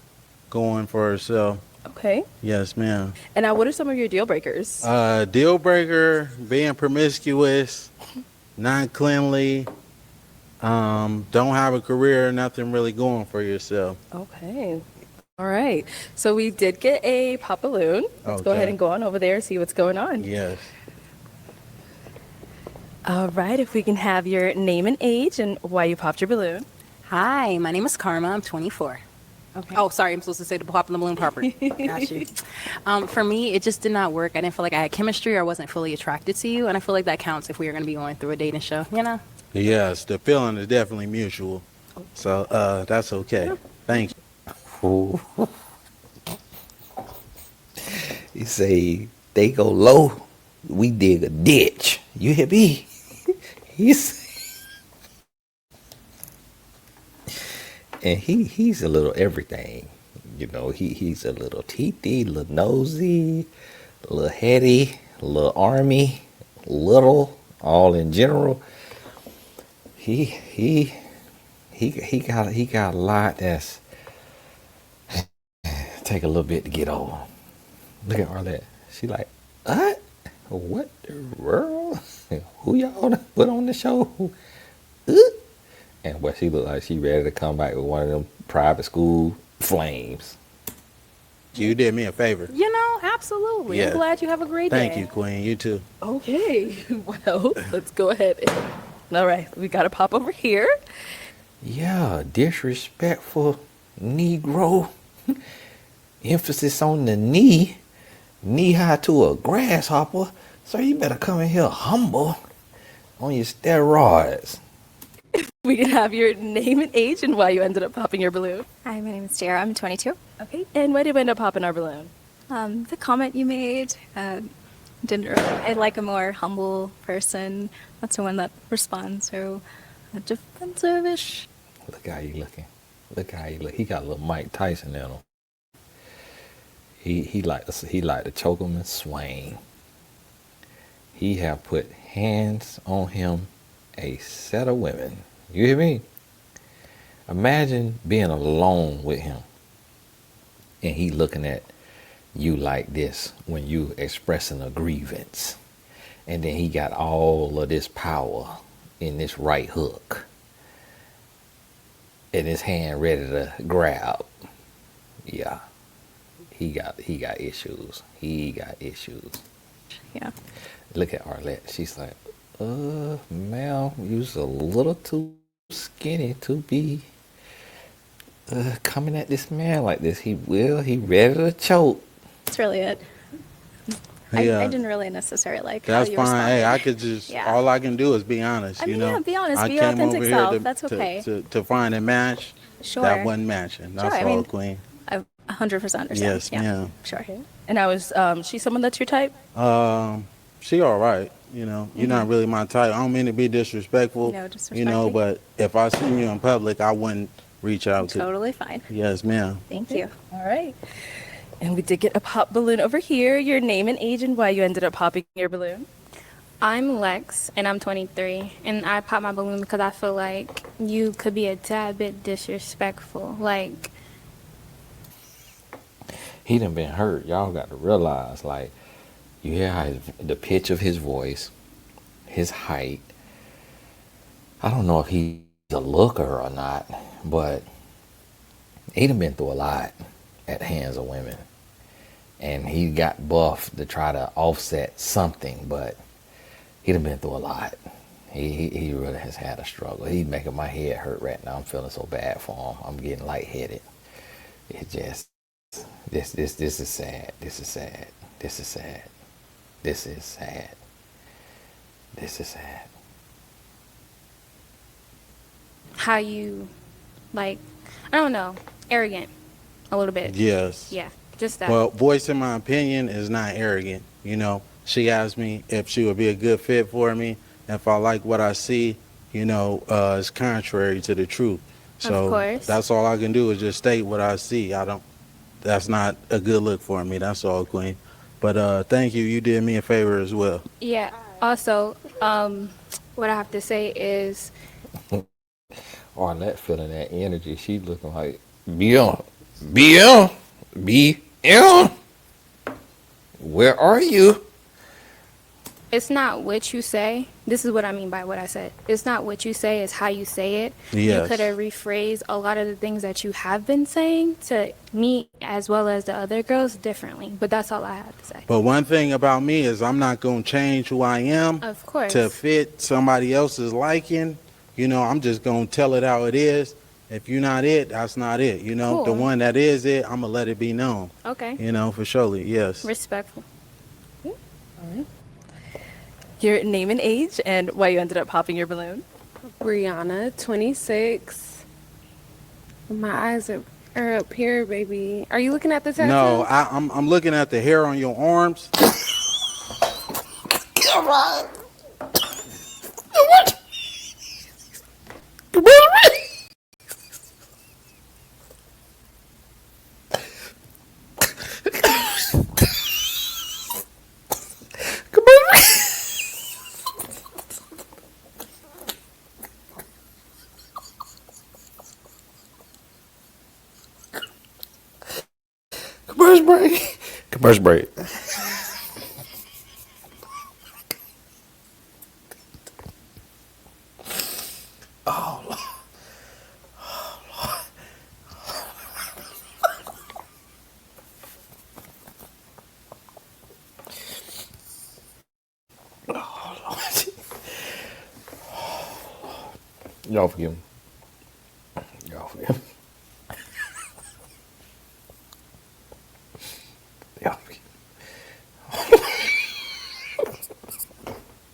going for herself. Okay. Yes, ma'am. And now, what are some of your deal breakers? Deal breaker: being promiscuous, not cleanly, don't have a career, nothing really going for yourself. Okay. All right. So we did get a pop balloon. Let's go Okay. ahead and go on over there and see what's going on. Yes. All right. If we can have your name and age and why you popped your balloon. Hi, my name is Karma. I'm 24. Okay. Oh, sorry, I'm supposed to say the pop in the balloon proper. Got you. For me, it just did not work. I didn't feel like I had chemistry or I wasn't fully attracted to you, and I feel like that counts if we are going to be going through a dating show, you know? Yes, the feeling is definitely mutual. So that's okay. Thank you. He say they go low, we dig a ditch. You hear me? He's a little everything. You know, he's a little teethy, a little nosy, a little heady, a little army, little, all in general. He got a lot that's take a little bit to get over. Look at Arlette. She like, what the world? Who y'all put on the show? And what she look like, she ready to come back with one of them private school flames. You did me a favor. You know, absolutely. Yeah. I'm glad you have a great day. Thank you, Queen. You too. Okay. Well, let's go ahead. All right. We got to pop over here. Yeah, disrespectful Negro. Emphasis on the knee high to a grasshopper. So you better come in here humble on your steroids. We can have your name and age and why you ended up popping your balloon. Hi, my name is Tara. I'm 22. Okay. And why did we end up popping our balloon? The comment you made didn't really. I like a more humble person. That's the one that responds so defensive-ish. Look how you looking. Look how he look. He got a little Mike Tyson in him. He like to choke him and swing. He have put hands on him a set of women. You hear me? Imagine being alone with him and he looking at you like this when you expressing a grievance. And then he got all of this power in this right hook. And his hand ready to grab. Yeah. He got issues. He got issues. Yeah. Look at Arlette. She's like, ma'am, you's a little too skinny to be coming at this man like this. He ready to choke. That's really it. I didn't really necessarily like That's how you fine. responded. Hey, I could just, all I can do is be honest, I mean, you know. yeah, be honest. I Be your came authentic over here self. to, That's okay. to find a match. Sure. That wasn't matching. That's Sure, I all, mean, Queen. I 100% understand. Yes, yeah. ma'am. Sure. And I was, she someone that's your type? She all right. You know, you're not really my type. I don't mean to be disrespectful. No, you know, disrespecting. but if I seen you in public, I wouldn't reach out to. Totally fine. Yes, ma'am. Thank you. All right. And we did get a pop balloon over here. Your name and age and why you ended up popping your balloon. I'm Lex, and I'm 23, and I popped my balloon because I feel like you could be a tad bit disrespectful. Like, He done been hurt. Y'all got to realize, like, you hear how the pitch of his voice, his height. I don't know if he's a looker or not, but he done been through a lot at the hands of women. And he got buffed to try to offset something, but he done been through a lot. He really has had a struggle. He's making my head hurt right now. I'm feeling so bad for him. I'm getting lightheaded. It just, this is sad. This is sad. This is sad. This is sad. This is sad. how you, like, I don't know, arrogant a little bit. Yes. Yeah, just that. Well, voicing my opinion is not arrogant. You know, she asked me if she would be a good fit for me. If I like what I see, you know, it's contrary to the truth. So Of course. that's all I can do is just state what I see. That's not a good look for me. That's all, Queen. But thank you. You did me a favor as well. Yeah. Also, what I have to say is, Arlette feeling that energy. She looking like BM, BM, BM. Where are you? It's not what you say. This is what I mean by what I said. It's not what you say, it's how you say it. You Yes. could have rephrased a lot of the things that you have been saying to me as well as the other girls differently. But that's all I have to say. But one thing about me is I'm not going to change who I am Of course. to fit somebody else's liking. You know, I'm just going to tell it how it is. If you're not it, that's not it. You know, the Cool. one that is it, I'm going to let it be known. Okay. You know, for surely, yes. Respectful. All right. Your name and age and why you ended up popping your balloon. Brianna, 26. My eyes are up here, baby. Are you looking at the tattoo? No, I'm looking at the hair on your arms. Come on. Commercial break. Commercial break. Oh, Lord. Oh, Lord. Y'all forgive me. Y'all forgive me. Y'all forgive me.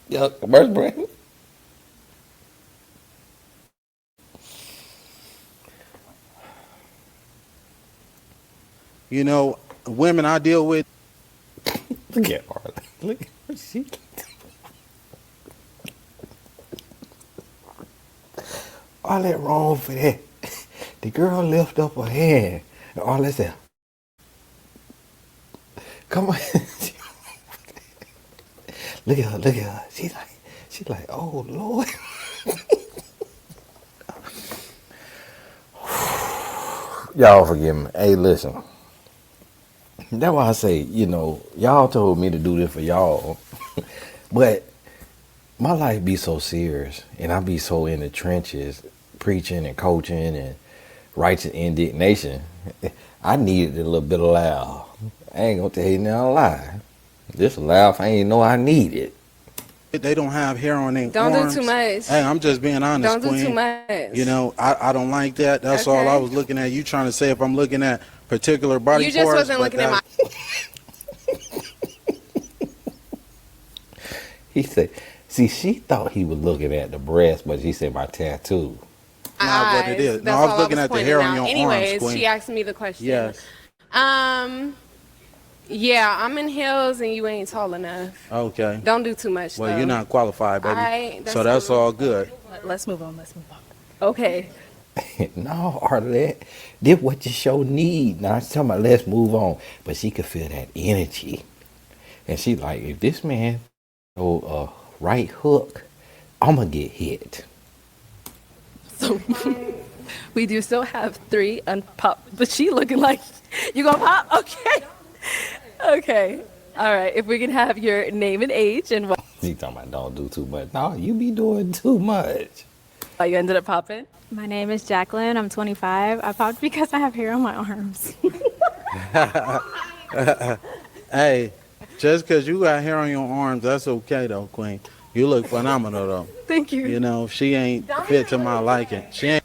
Y'all, commercial break. You know, women I deal with. Look at Arlen. Look at her. She. Arlen wrong for that. The girl lift up her hand. And Arlen said, come on. Look at her, look at her. She's like, oh Lord. Y'all forgive me. Hey, listen. That's why I say, you know, y'all told me to do this for y'all. But my life be so serious and I be so in the trenches preaching and coaching and righteous indignation. I needed a little bit of laugh. I ain't gonna tell you no lie. This laugh I ain't know I needed. They don't have hair on their Don't arms. do too much. Hey, I'm just being honest, Don't do Queen. too much. You know, I don't like that. That's all I Okay. was looking at. You trying to say if I'm looking at particular body You just parts. wasn't but looking at my. He said, see, she thought he was looking at the breast, but she said my tattoo. Not what it is. No, That's I was all looking at the pointing hair on out. your Anyways, arms, Queen. she asked me the question. Yes. Yeah, I'm in heels and you ain't tall enough. Okay. Don't do too much. Well, though. you're not qualified, baby. Alright, So that's cool. all good. Let's move on. Let's move on. Okay. No, Arlette, this what your show need. Now, I'm talking about let's move on. But she could feel that energy. And she like, if this man throw a right hook, I'm going to get hit. So we do still have 3 unpopped, but she looking like you gonna pop? Okay. Okay. All right. If we can have your name and age and She talking about don't do too much. No, you be doing too much. why you ended up popping. My name is Jacqueline. I'm 25. I popped because I have hair on my arms. Hey, just because you got hair on your arms, that's okay, though, Queen. You look phenomenal, though. Thank you. You know, she ain't fit to my liking. She ain't.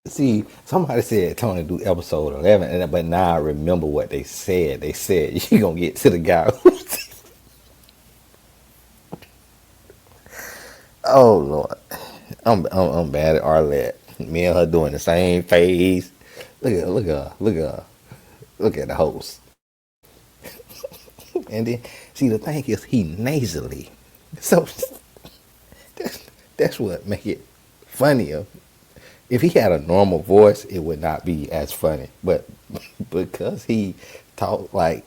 See, somebody said Tony do episode 11, but now I remember what they said. They said you gonna get to the guy. Oh Lord, I'm bad at Arlette. Me and her doing the same phase. Look at her, look at the host. And then see the thing is he nasally, so that's what make it funnier. If he had a normal voice, it would not be as funny. But because he talked like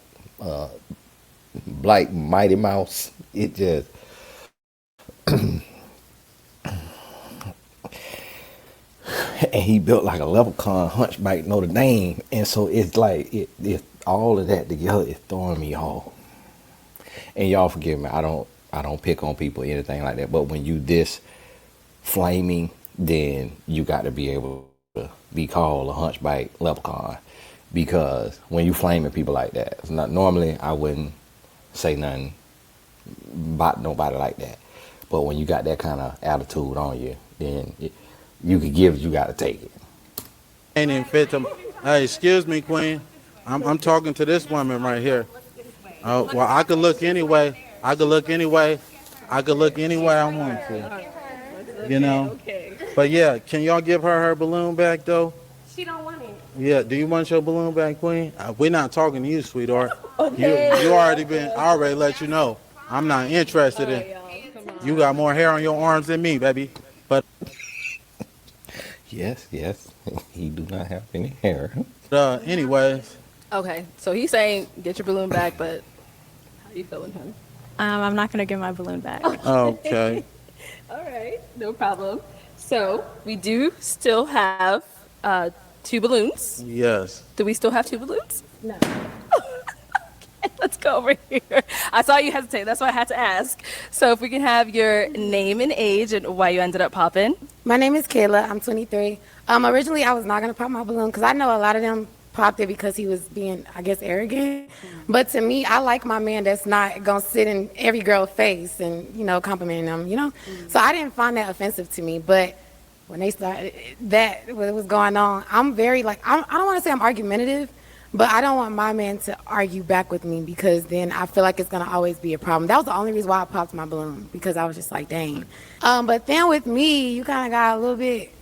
Mighty Mouse, it just And he built like a leprechaun hunchback Notre Dame, and so it's like it all of that together is throwing me off. And y'all forgive me, I don't pick on people or anything like that, but when you this flaming, then you got to be able to be called a hunchback leprechaun, because when you flaming people like that, it's not normally I wouldn't say nothing about nobody like that, but when you got that kind of attitude on you, then you can give, you got to take it. Ain't even fit to. Hey, excuse me, Queen. I'm talking to this woman right here. Oh, well, I could look anyway. I could look anyway. I could look any way I want to. You know. But yeah, can y'all give her balloon back though? She don't want it. Yeah. Do you want your balloon back, Queen? We're not talking to you, sweetheart. Okay. You already been. I already let you know. I'm not interested in. You got more hair on your arms than me, baby. But Yes, he do not have any hair. anyways. Okay, so he's saying get your balloon back, but how you feeling, honey? I'm not gonna give my balloon back. Okay. All right, no problem. So we do still have 2 balloons. Yes. Do we still have 2 balloons? No. Let's go over here. I saw you hesitate. That's why I had to ask. So if we can have your name and age and why you ended up popping. My name is Kayla. I'm 23. Originally, I was not going to pop my balloon because I know a lot of them popped it because he was being, I guess, arrogant. But to me, I like my man that's not going to sit in every girl's face and, complimenting them. So I didn't find that offensive to me. But when they started that, what was going on, I'm very, I don't want to say I'm argumentative, but I don't want my man to argue back with me because then I feel like it's going to always be a problem. That was the only reason why I popped my balloon, because I was just like, dang. But then with me, you kind of got a little bit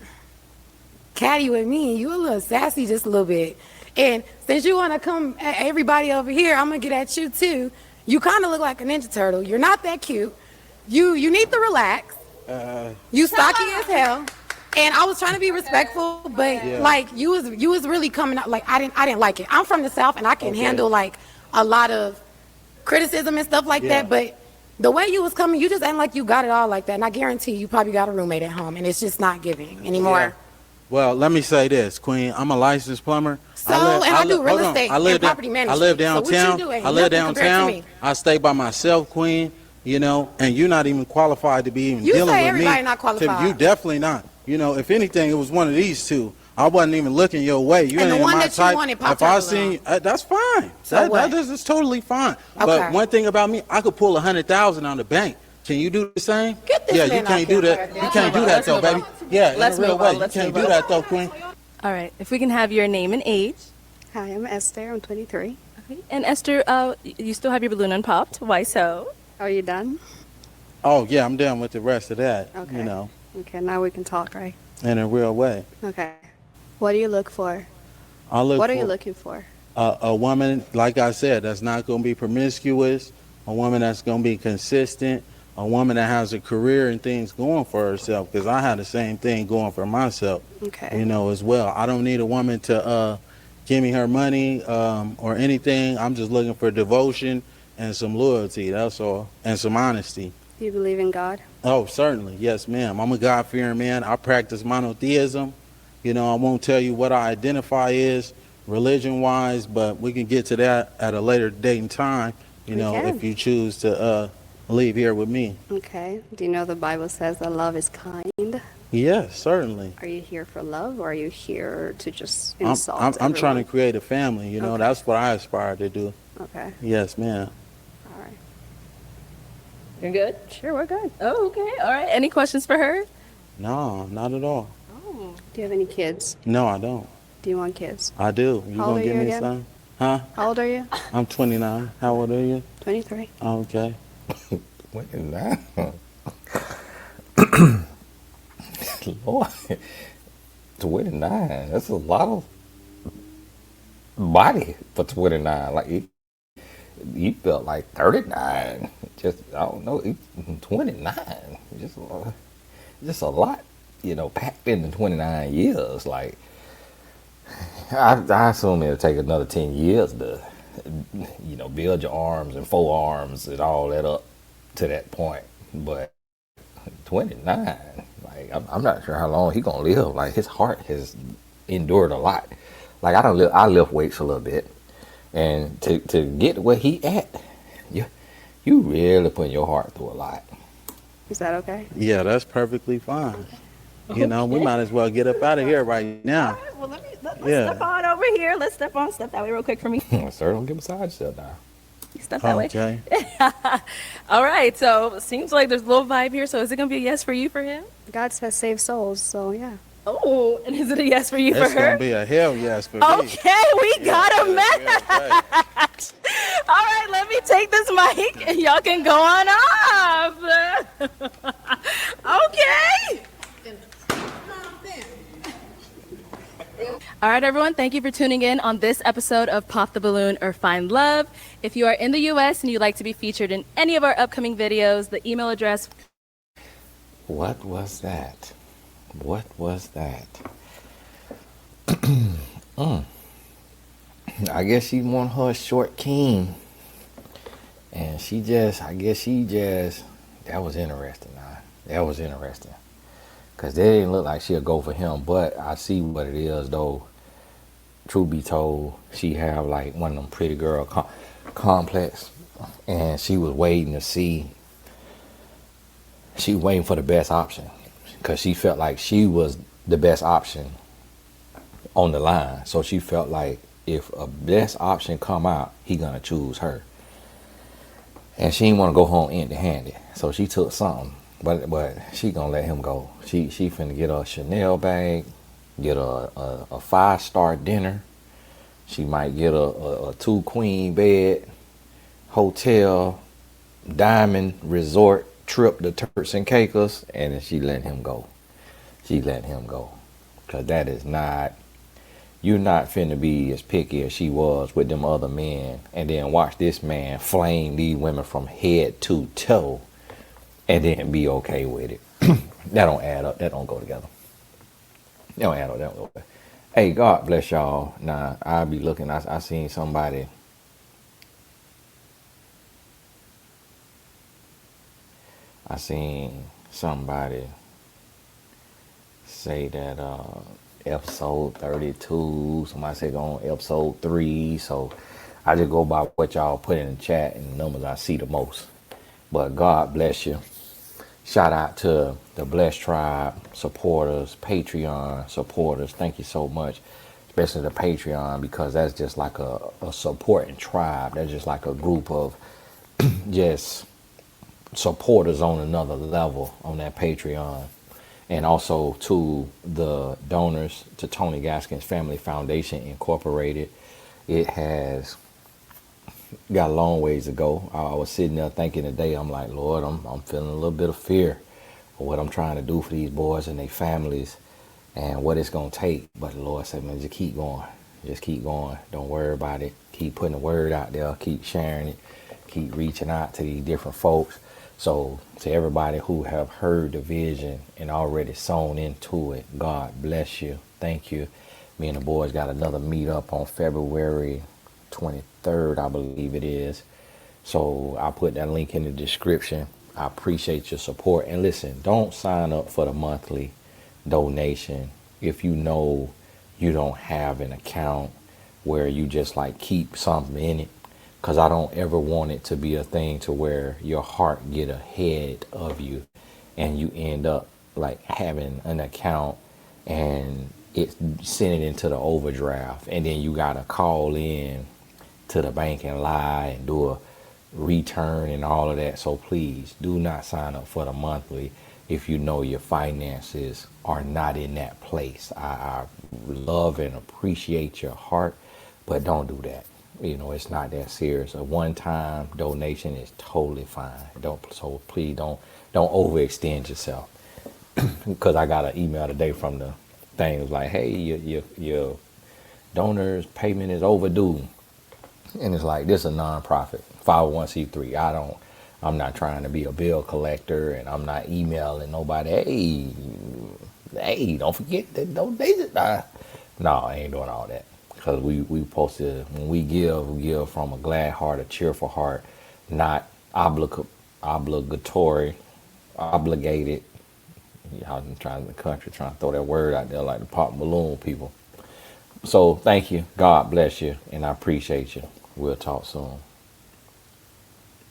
catty with me. You a little sassy just a little bit. And since you want to come at everybody over here, I'm going to get at you too. You kind of look like a Ninja Turtle. You're not that cute. You need to relax. You stocky as hell. And I was trying to be respectful, but you was really coming out I didn't like it. I'm from the South and I can handle a lot of criticism and stuff like that, but the way you was coming, you just ain't like you got it all like that. And I guarantee you probably got a roommate at home and it's just not giving anymore. Yeah. Well, let me say this, Queen. I'm a licensed plumber. I do real estate and property management. I live downtown. So what you do I live nothing compared to downtown. me. I stay by myself, Queen. And you're not even qualified to be even You dealing say with me. everybody not qualified. You definitely not. If anything, it was one of these two. I wasn't even looking your way. You And ain't the one my that you type. wanted popped If I up seen, that's fine. So what? That is totally fine. Okay. But one thing about me, I could pull 100,000 on the bank. Can you do the same? Get this Yeah, man you can't off do camera. that. You can't do that though, baby. Yeah, Let's in a real move way. on. You Let's can't move do on. that though, Queen. All right, if we can have your name and age. Hi, I'm Esther. I'm 23. Okay. And Esther, you still have your balloon unpopped. Why so? Are you done? Oh yeah, I'm done with the rest of that. Okay. Okay, now we can talk, right? In a real way. Okay. What do you look for? What are you looking for? A woman, like I said, that's not going to be promiscuous. A woman that's going to be consistent. A woman that has a career and things going for herself. Because I had the same thing going for myself. Okay. As well. I don't need a woman to give me her money or anything. I'm just looking for devotion and some loyalty. That's all. And some honesty. Do you believe in God? Oh, certainly. Yes, ma'am. I'm a God-fearing man. I practice monotheism. I won't tell you what I identify as religion-wise, but we can get to that at a later date and time, if you choose to leave here with me. Okay. Do you know the Bible says that love is kind? Yes, certainly. Are you here for love or are you here to just insult I'm trying to everyone? create a family. Okay. That's what I aspire to do. Okay. Yes, ma'am. All right. You're good? Sure, we're good. Oh, okay. All right. Any questions for her? No, not at all. Do you have any kids? No, I don't. Do you want kids? I do. You How old gonna are give you me again? some? Huh? How old are you? I'm 29. How old are you? 23. Okay. What is that? Lord, 29. That's a lot of body for 29. Like he felt like 39. I don't know. 29. Just a lot, packed into 29 years. Like I assume it'll take another 10 years to, build your arms and forearms and all that up to that point. But 29. Like I'm not sure how long he gonna live. Like his heart has endured a lot. Like I lift weights a little bit, and to get where he at, you really putting your heart through a lot. Is that okay? Yeah, that's perfectly fine. You know, we might as well get up out of here right now. Well, let's Yeah. step on over here. Let's step that way real quick for me. Sir, don't get beside yourself now. Step that way. Okay. All right, so it seems like there's a little vibe here. So is it gonna be a yes for you for him? God says save souls, so yeah. Oh, and is it a yes for you It's for her? gonna be a hell yes for me. Okay, we got a match. All right, let me take this mic and y'all can go on off. Okay. All right, everyone, thank you for tuning in on this episode of Pop the Balloon or Find Love. If you are in the U.S. and you'd like to be featured in any of our upcoming videos, the email address. What was that? What was that? I guess she want her short king. And that was interesting. That was interesting. Because they didn't look like she'll go for him. But I see what it is, though. Truth be told, she have like one of them pretty girl complex. And she was waiting to see. She was waiting for the best option. Because she felt like she was the best option on the line. So she felt like if a best option come out, he gonna choose her. And she didn't want to go home empty-handed. So she took something. But she gonna let him go. She finna get a Chanel bag, get a 5-star dinner. She might get a 2-queen bed, hotel, diamond resort trip to Turks and Caicos, and then she let him go. She let him go. Cause that is not, you're not finna be as picky as she was with them other men, and then watch this man flame these women from head to toe, and then be okay with it. That don't add up. That don't go together. That don't add up. That don't go together. Hey, God bless y'all. Nah, I'll be looking. I seen somebody. I seen somebody say that episode 32. Somebody said on episode 3. So I just go by what y'all put in the chat and the numbers I see the most. But God bless you. Shout out to the Blessed Tribe supporters, Patreon supporters. Thank you so much, especially the Patreon, because that's just like a supporting tribe. That's just like a group of just supporters on another level on that Patreon. And also to the donors to Tony Gaskins Family Foundation Incorporated. It has got a long ways to go. I was sitting there thinking today, I'm like, Lord, I'm feeling a little bit of fear of what I'm trying to do for these boys and their families and what it's going to take. But the Lord said, man, just keep going. Just keep going. Don't worry about it. Keep putting the word out there. Keep sharing it. Keep reaching out to these different folks. So to everybody who have heard the vision and already sown into it, God bless you. Thank you. Me and the boys got another meetup on February 23rd, I believe it is. So I'll put that link in the description. I appreciate your support. And listen, don't sign up for the monthly donation if you know you don't have an account where you just like keep something in it. Because I don't ever want it to be a thing to where your heart get ahead of you and you end up like having an account and it's sending into the overdraft, and then you got to call in to the bank and lie and do a return and all of that. So please do not sign up for the monthly if you know your finances are not in that place. I love and appreciate your heart, but don't do that. You know, it's not that serious. A one-time donation is totally fine. So please don't overextend yourself. Because I got an email today from the thing. It was like, hey, your donor's payment is overdue. And it's like, this is a nonprofit, 501c3. I'm not trying to be a bill collector, and I'm not emailing nobody. Hey, don't forget that donation. No, I ain't doing all that. Because we supposed to, when we give from a glad heart, a cheerful heart, not obligatory, obligated, Y'all been trying in the country, trying to throw that word out there like the pop balloon people. So thank you. God bless you, and I appreciate you. We'll talk soon.